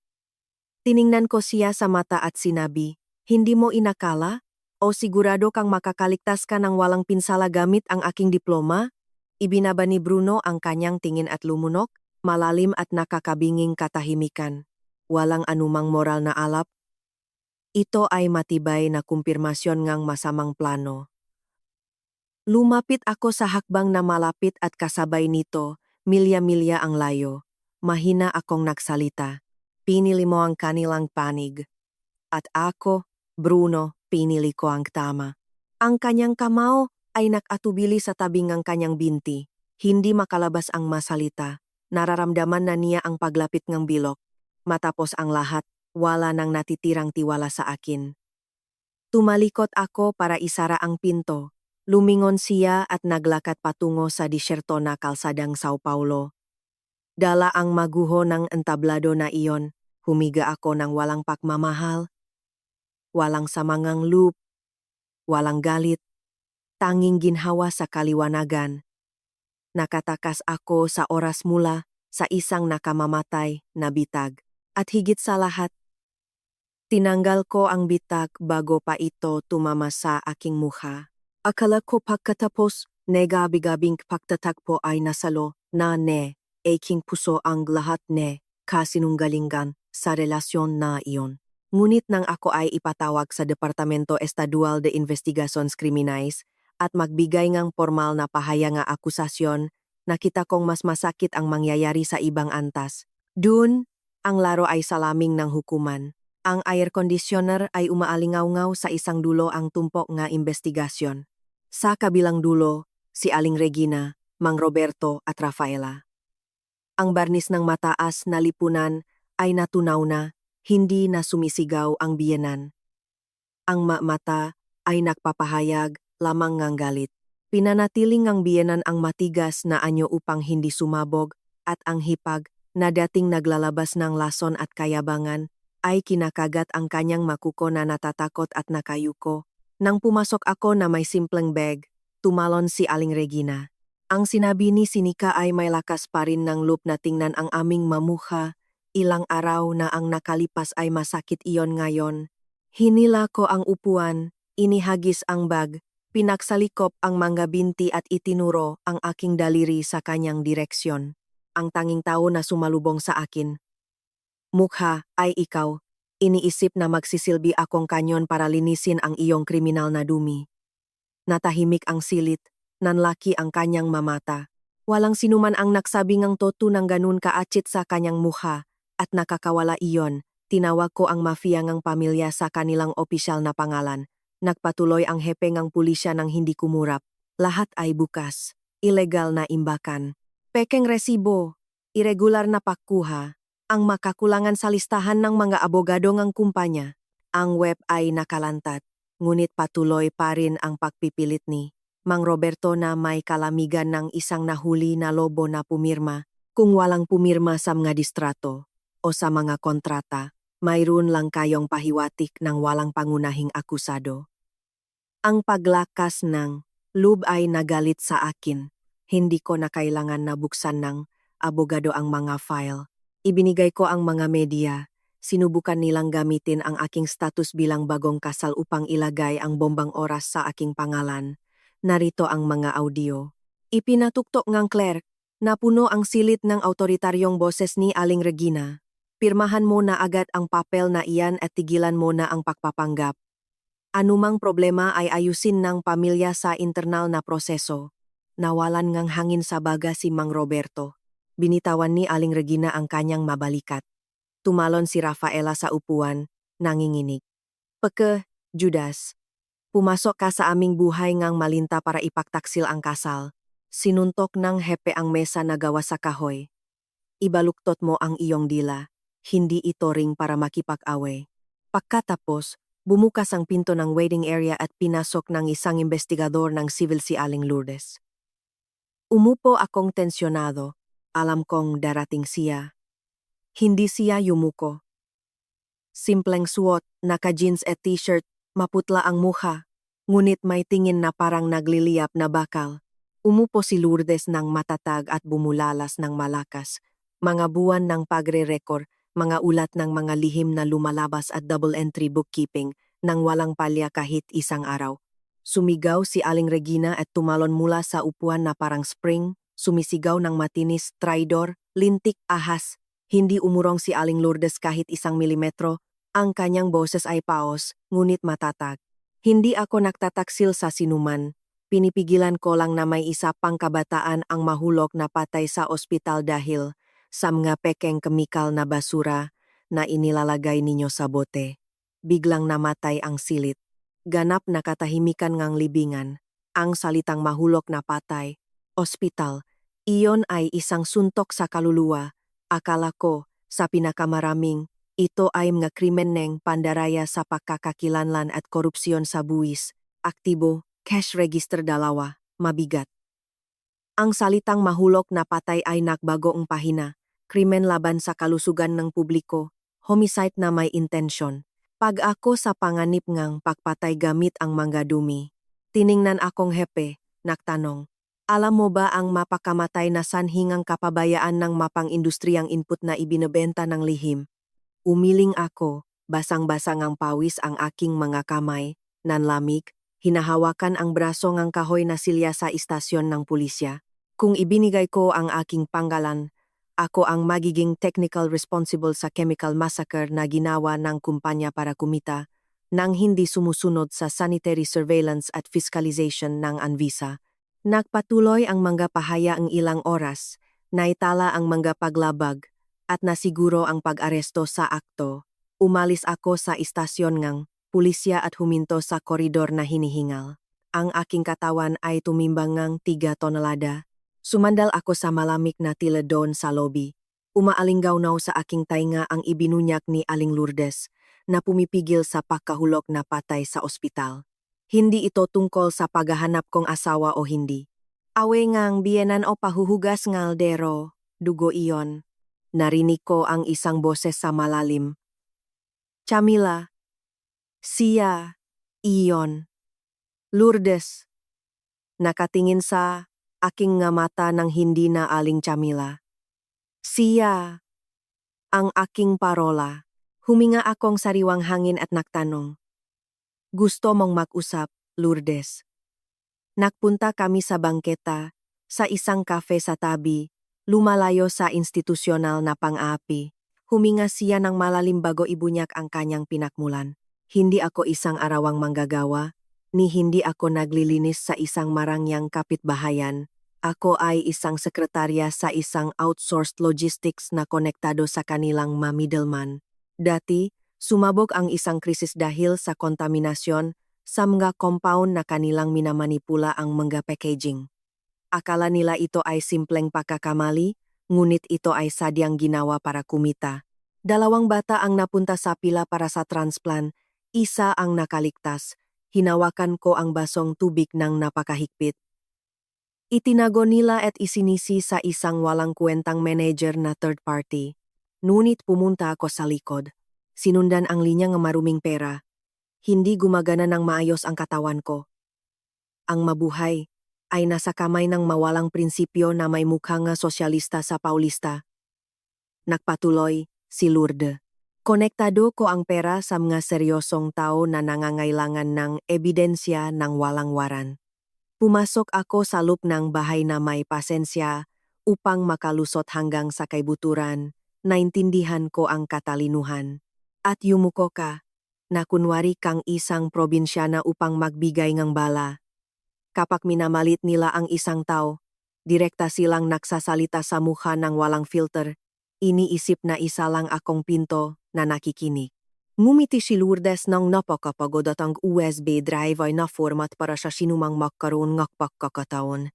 A: Tiningnan ko siya sa mata at sinabi, hindi mo inakala? O sigurado kang makakaligtas ka ng walang pinsala gamit ang aking diploma? Ibinaba ni Bruno ang kanyang tingin at lumunok, malalim at nakakabinging katahimikan. Walang anumang moral na alap. Ito ay matibay na kumpirmasyon ngang masamang plano. Lumapit ako sa hakbang na malapit at kasabay nito, milya-milya ang layo. Mahina akong nagsalita. Pinili mo ang kanilang panig. At ako, Bruno, pinili ko ang tama. Ang kanyang kamao ay nakatubili sa tabing ng kanyang binti. Hindi makalabas ang masalita. Nararamdaman na niya ang paglapit ng bilok. Matapos ang lahat, wala nang natitirang tiwala sa akin. Tumalikot ako para isara ang pinto. Lumingon siya at naglakad patungo sa disyerto na kalsadang Sao Paulo. Dala ang maguho ng entablado na iyon. Humiga ako ng walang pagmamahal. Walang samangang loop. Walang galit. tanging ginhawa sa kaliwanagan. Nakatakas ako sa oras mula sa isang nakamamatay na bitag. At higit sa lahat, tinanggal ko ang bitag bago pa ito tumama sa aking mukha. Akala ko pagkatapos, negabi-gabing pagtatagpo ay nasalo na aking puso ang lahat kasinunggalingan sa relasyon na iyon. Ngunit nang ako ay ipatawag sa Departamento Estadual de Investigaciones Criminales at magbigay ng formal na pahayag nga akusasyon, nakita kong mas masakit ang mangyayari sa ibang antas. Dun, ang laro ay salaming ng hukuman. Ang air conditioner ay umaalingaw-ngaw sa isang dulo ang tumpok nga investigasyon. Sa kabilang dulo, si Aling Regina, Mang Roberto at Rafaela. Ang barnis ng mataas na lipunan ay natunaw na, hindi na sumisigaw ang biyenan. Ang mata ay nagpapahayag lamang ng galit. Pinanatiling ang biyenan ang matigas na anyo upang hindi sumabog at ang hipag na dating naglalabas ng lason at kayabangan ay kinakagat ang kanyang makuko na natatakot at nakayuko. Nang pumasok ako na may simpleng bag, tumalon si Aling Regina. Ang sinabi ni Sinika ay may lakas pa rin ng loop na tingnan ang aming mamuha. Ilang araw na ang nakalipas ay masakit iyon ngayon. Hinila ko ang upuan, inihagis ang bag, pinaksalikop ang mga binti at itinuro ang aking daliri sa kanyang direksyon. Ang tanging tao na sumalubong sa akin. Mukha ay ikaw. Iniisip na magsisilbi akong kanyon para linisin ang iyong kriminal na dumi. Natahimik ang silit, nanlaki ang kanyang mamata. Walang sinuman ang nagsabing ang toto ng ganun kaatsit sa kanyang mukha, at nakakawala iyon. Tinawag ko ang mafia ng pamilya sa kanilang opisyal na pangalan. Nagpatuloy ang hepe ng pulisya ng hindi kumurap. Lahat ay bukas. Ilegal na imbakan. Pekeng resibo. Irregular na pagkuha. Ang makakulangan sa listahan ng mga abogado ng kumpanya. Ang web ay nakalantat. Ngunit patuloy pa rin ang pagpipilit ni Mang Roberto na may kalamigan ng isang nahuli na lobo na pumirma. Kung walang pumirma sa mga distrato o sa mga kontrata, mayroon lang kayong pahiwatik ng walang pangunahing akusado. Ang paglakas ng loob ay nagalit sa akin. Hindi ko na kailangan na buksan ng abogado ang mga file. Ibinigay ko ang mga media. Sinubukan nilang gamitin ang aking status bilang bagong kasal upang ilagay ang bombang oras sa aking pangalan. Narito ang mga audio. Ipinatuktok ng clerk na puno ang silit ng autoritaryong boses ni Aling Regina. Pirmahan mo na agad ang papel na iyan at tigilan mo na ang pagpapanggap. Anumang problema ay ayusin ng pamilya sa internal na proseso. Nawalan ngang hangin sa baga si Mang Roberto. Binitawan ni Aling Regina ang kanyang mabalikat. Tumalon si Rafaela sa upuan, nanginginig. Peke, Judas. Pumasok ka sa aming buhay ngang malinta para ipagtaksil ang kasal. Sinuntok ng hepe ang mesa na gawa sa kahoy. Ibaluktot mo ang iyong dila. Hindi ito ring para makipag-away. Pagkatapos, bumukas ang pinto ng waiting area at pinasok ng isang investigador ng civil si Aling Lourdes. Umupo akong tensyonado. Alam kong darating siya. Hindi siya yumuko. Simpleng suot, naka-jeans at t-shirt, maputla ang mukha. Ngunit may tingin na parang nagliliyap na bakal. Umupo si Lourdes ng matatag at bumulalas ng malakas. Mga buwan ng pagre-record, mga ulat ng mga lihim na lumalabas at double entry bookkeeping nang walang palya kahit isang araw. Sumigaw si Aling Regina at tumalon mula sa upuan na parang spring. Sumisigaw ng matinis, traidor, lintik, ahas. Hindi umurong si Aling Lourdes kahit 1 milimetro. Ang kanyang boses ay paos, ngunit matatag. Hindi ako nagtataksil sa sinuman. Pinipigilan ko lang na may isa pang kabataan ang mahulog na patay sa ospital dahil sa mga pekeng kemikal na basura na inilalagay ninyo sa bote. Biglang namatay ang silit. Ganap na katahimikan ngang libingan. Ang salitang mahulog na patay. Ospital. Iyon ay isang suntok sa kaluluwa. Akala ko, sa pinakamaraming, ito ay mga krimen ng pandaraya sa pagkakakilanlan at korupsyon sa buwis, aktibo, cash register 2, mabigat. Ang salitang mahulog na patay ay nakbago ang pahina, krimen laban sa kalusugan ng publiko, homicide na may intensyon. Pag ako sa panganib ngang pagpatay gamit ang mga dumi, Tiningnan akong hepe, nagtanong. Alam mo ba ang mapakamatay na sanhingang kapabayaan ng mapang industriyang input na ibinebenta ng lihim? Umiling ako, basang-basang ang pawis ang aking mga kamay, nanlamig, hinahawakan ang braso ng kahoy na silya sa istasyon ng pulisya. Kung ibinigay ko ang aking panggalan, ako ang magiging technical responsible sa chemical massacre na ginawa ng kumpanya para kumita, nang hindi sumusunod sa sanitary surveillance at fiscalization ng Anvisa. Nagpatuloy ang mga pahaya ang ilang oras, naitala ang mga paglabag, at nasiguro ang pag-aresto sa akto. Umalis ako sa istasyon ngang pulisya at huminto sa koridor na hinihingal. Ang aking katawan ay tumimbang ngang 3 tonelada. Sumandal ako sa malamig na tila doon sa lobby. Umaalinggaw-naw sa aking tainga ang ibinunyak ni Aling Lourdes na pumipigil sa pagkahulog na patay sa ospital. Hindi ito tungkol sa paghahanap kong asawa o hindi. Awe ngang biyenan o pahuhugas ng aldero, dugo iyon. Narinig ko ang isang boses sa malalim. Chamila. Siya. Iyon. Lourdes. Nakatingin sa aking nga mata ng hindi na Aling Chamila. Siya. Ang aking parola. Huminga akong sariwang hangin at nagtanong. Gusto mong mag-usap, Lourdes? Nagpunta kami sa bangketa, sa isang kafe sa tabi, lumalayo sa institusyonal na pang-aapi. Huminga siya ng malalim bago ibunyak ang kanyang pinakmulan. Hindi ako isang arawang manggagawa, ni hindi ako naglilinis sa isang marangyang kapitbahayan. Ako ay isang sekretarya sa isang outsourced logistics na konektado sa kanilang middleman. Dati, sumabog ang isang krisis dahil sa kontaminasyon sa mga compound na kanilang minamanipula ang mga packaging. Akala nila ito ay simpleng pagkakamali, ngunit ito ay sadyang ginawa para kumita. 2 bata ang napunta sa pila para sa transplant, isa ang nakaligtas. Hinawakan ko ang basong tubig ng napakahigpit. Itinago nila at isinisi sa isang walang kwentang manager na third party. Ngunit pumunta ako sa likod. Sinundan ang linya ng maruming pera. Hindi gumagana ng maayos ang katawan ko. Ang mabuhay ay nasa kamay ng mawalang prinsipyo na may mukhang sosyalista sa Paulista. Nagpatuloy si Lourdes. Konektado ko ang pera sa mga seryosong tao na nangangailangan ng ebidensya ng walang waran. Pumasok ako sa loob ng bahay na may pasensya upang makalusot hanggang sa kaibuturan. Naintindihan ko ang katalinuhan. At yumuko ka, na kunwari kang isang probinsyana upang magbigay ng bala. Kapag minamalit nila ang isang tao, direkta silang nagsasalita sa mukha ng walang filter. Iniisip na isa lang akong pinto na nakikinig. Ngumiti si Lourdes ng napakapagod at ang USB drive ay na-format para sa sinumang magkaroon ng pagkakataon.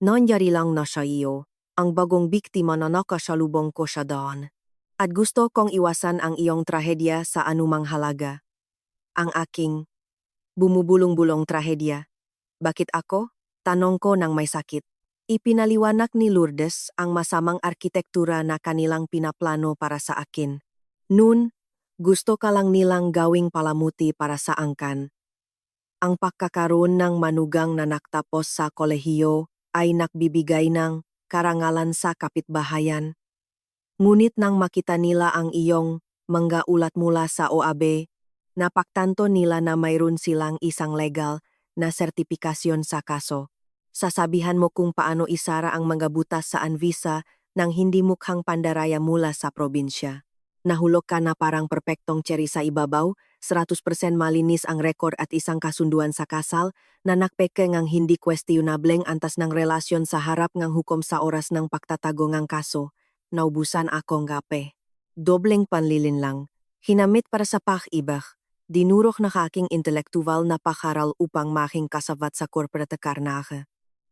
A: Nangyari lang na siya iyo, ang bagong biktima na nakasalubong ko siya doon. At gusto kong iwasan ang iyong trahedya sa anumang halaga. Ang aking bumubulong-bulong trahedya. Bakit ako? Tanong ko nang may sakit. Ipinaliwanag ni Lourdes ang masamang arkitektura na kanilang pinaplano para sa akin. Noon, gusto ka lang nilang gawing palamuti para sa angkan. Ang pagkakaroon ng manugang na naktapos sa kolehiyo ay nagbibigay ng karangalan sa kapitbahayan. Ngunit nang makita nila ang iyong mga ulat mula sa OAB, napagtanto nila na mayroon silang isang legal na sertipikasyon sa kaso. Sasabihan mo kung paano isara ang mga butas sa Anvisa nang hindi mukhang pandaraya mula sa probinsya. Nahulog ka na parang perpektong cherry sa ibabaw, 100% malinis ang rekord at isang kasunduan sa kasal, na nakpeke ngang hindi questionableng antas ng relasyon sa harap ngang hukom sa oras ng pagtatago ngang kaso. Naubusan akong gape. Dobleng panlilin lang. Hinamit para sa pag-ibig. Dinurok na kaking intelektual na pakaral upang making kasavat sa korporate karnahe.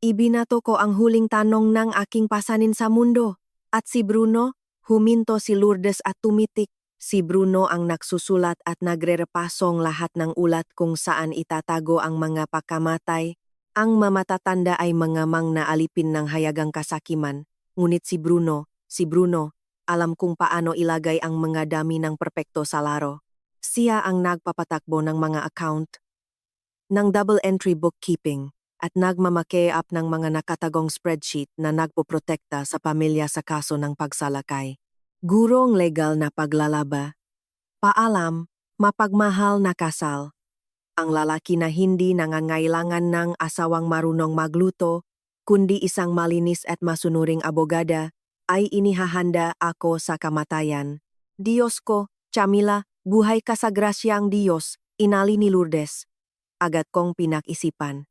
A: Ibinato ko ang huling tanong ng aking pasanin sa mundo. At si Bruno, huminto si Lourdes at tumitik. Si Bruno ang nagsusulat at nagrerepasong lahat ng ulat kung saan itatago ang mga pagkamatay. Ang mamatatanda ay mga mang naalipin ng hayagang kasakiman. Ngunit si Bruno, alam kung paano ilagay ang mga dami ng perpekto sa laro. Siya ang nagpapatakbo ng mga account. ng double entry bookkeeping at nagmamake-up ng mga nakatagong spreadsheet na nagpoprotekta sa pamilya sa kaso ng pagsalakay. Gurong legal na paglalaba. Paalam, mapagmahal na kasal. Ang lalaki na hindi nangangailangan ng asawang marunong magluto, kundi isang malinis at masunuring abogada, ay inihahanda ako sa kamatayan. Diyos ko, Chamila, buhay ka sa grasyang Diyos, inali ni Lourdes. Agad kong pinag-isipan.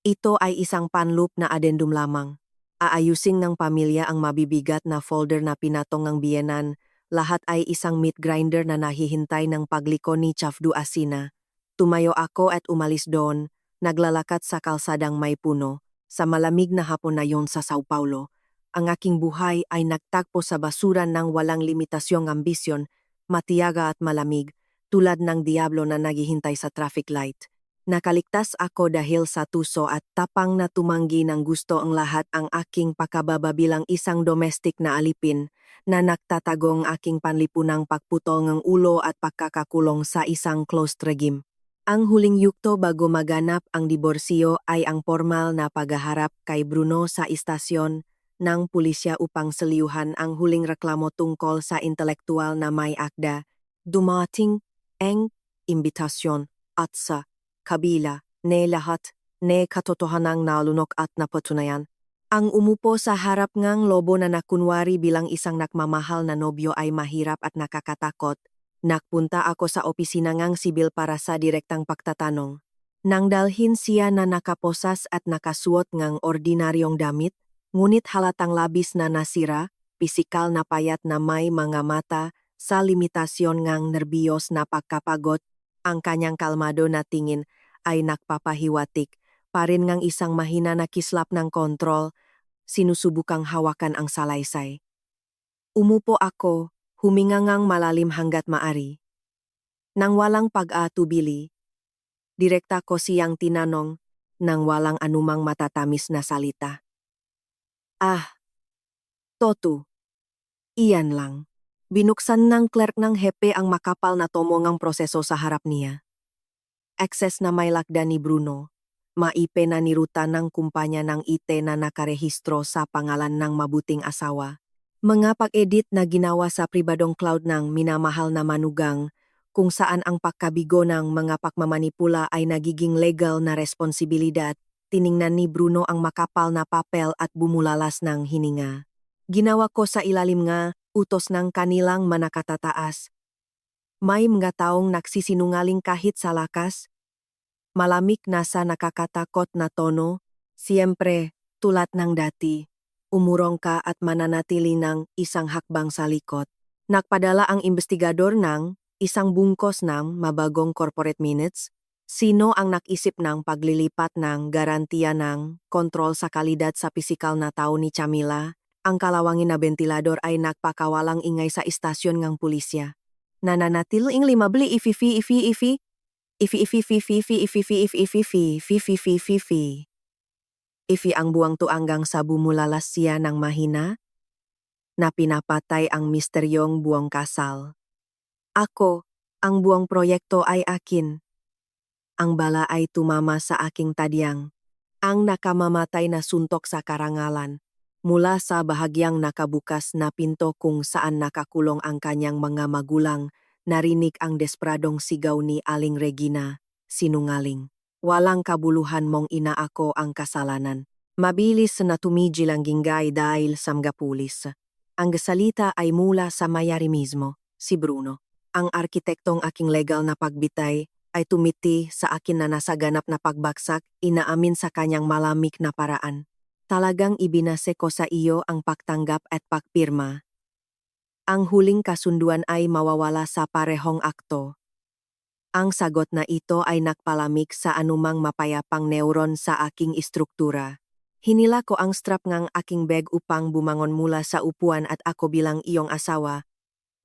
A: Ito ay isang panloop na addendum lamang. Aayusin ng pamilya ang mabibigat na folder na pinatong ng biyenan, lahat ay isang meat grinder na nahihintay ng pagliko ni Chafdu Asina. Tumayo ako at umalis doon, naglalakad sa kalsadang may puno, sa malamig na hapon na yon sa Sao Paulo. Ang aking buhay ay nagtagpo sa basuran ng walang limitasyong ambisyon, matiyaga at malamig, tulad ng diablo na naghihintay sa traffic light. Nakaligtas ako dahil sa tuso at tapang na tumanggi ng gusto ang lahat ang aking pakababa bilang isang domestic na alipin na nagtatagong aking panlipunang pagputol ng ulo at pagkakakulong sa isang closed regime. Ang huling yukto bago maganap ang diborsyo ay ang formal na paghaharap kay Bruno sa istasyon ng pulisya upang seliuhan ang huling reklamo tungkol sa intelektual na may akda. Dumating ang imbitasyon at sa kabila ne lahat ne katotohanang nalunok at napatunayan. Ang umupo sa harap ngang lobo na nakunwari bilang isang nakmamahal na nobyo ay mahirap at nakakatakot. Nakpunta ako sa opisina ngang sibil para sa direktang pagtatanong. Nang dalhin siya na nakaposas at nakasuot ngang ordinaryong damit, ngunit halatang labis na nasira, pisikal na payat na may mga mata, sa limitasyon ngang nerbiyos na pagkapagod, ang kanyang kalmado na tingin ay nagpapahiwatig, parin ngang isang mahina na kislap ng kontrol, sinusubukang hawakan ang salaysay. Umupo ako, huminga ngang malalim hanggat maari. Nang walang pag-atubili, direkta ko siyang tinanong nang walang anumang matatamis na salita. Totu. Iyan lang. Binuksan ng clerk ng hepe ang makapal na tomo ngang proseso sa harap niya. Access na may lakda ni Bruno. Maipe na niruta ng kumpanya ng IT na nakarehistro sa pangalan ng mabuting asawa. Mga pag-edit na ginawa sa pribadong cloud ng minamahal na manugang, kung saan ang pagkabigo ng mga pagmamanipula ay nagiging legal na responsibilidad, tiningnan ni Bruno ang makapal na papel at bumulalas ng hininga. Ginawa ko sa ilalim nga, utos ng kanilang manakatataas. May mga taong nagsisinungaling kahit sa lakas. Malamig na sa nakakatakot na tono, siyempre, tulad ng dati. Umurong ka at mananatili ng isang hakbang sa likod. Nagpadala ang investigador ng isang bungkos ng mabagong corporate minutes. Sino ang nakisip ng paglilipat ng garantiya ng kontrol sa kalidad sa pisikal na tao ni Chamila? Ang kalawangin na ventilador ay nagpakawalang ingay sa istasyon ng pulisya. Nananatiling limabli ifi. Ifi ang buwang tuanggang sa bumulalas siya ng mahina na pinapatay ang misteryong buwang kasal. Ako, ang buwang proyekto ay akin. Ang bala ay tumama sa aking tadyang. Ang nakamamatay na suntok sa karangalan. Mula sa bahagyang nakabukas na pinto kung saan nakakulong ang kanyang mga magulang, narinig ang despradong sigaw ni Aling Regina, sinungaling. Walang kabuluhan mong ina ako ang kasalanan. Mabilis na tumigil ang ginggay dahil sa mga pulis. Ang salita ay mula sa mayari mismo, si Bruno. Ang arkitektong aking legal na pagbitay ay tumiti sa akin na nasa ganap na pagbagsak, inaamin sa kanyang malamig na paraan. Talagang ibinase ko sa iyo ang pagtanggap at pagpirma. Ang huling kasunduan ay mawawala sa parehong akto. Ang sagot na ito ay nagpalamig sa anumang mapayapang neuron sa aking istruktura. Hinila ko ang strap ng aking bag upang bumangon mula sa upuan at ako bilang iyong asawa.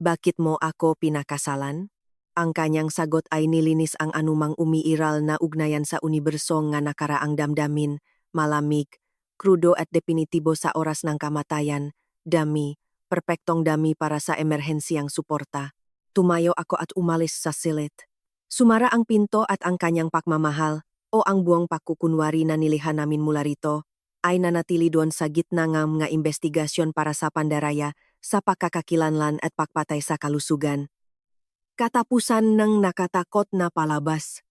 A: Bakit mo ako pinakasalan? Ang kanyang sagot ay nilinis ang anumang umiiral na ugnayan sa universo nga nakaraang damdamin, malamig, krudo at definitibo sa oras ng kamatayan, dami, perpektong dami para sa emerhensiyang suporta. Tumayo ako at umalis sa silid. Sumara ang pinto at ang kanyang pagmamahal, O ang buong pakukunwari na nilihan namin mula rito ay nanatili doon sa gitna ng mga investigasyon para sa pandaraya sa pagkakakilanlan at pagpatay sa kalusugan. Katapusan ng nakatakot na palabas.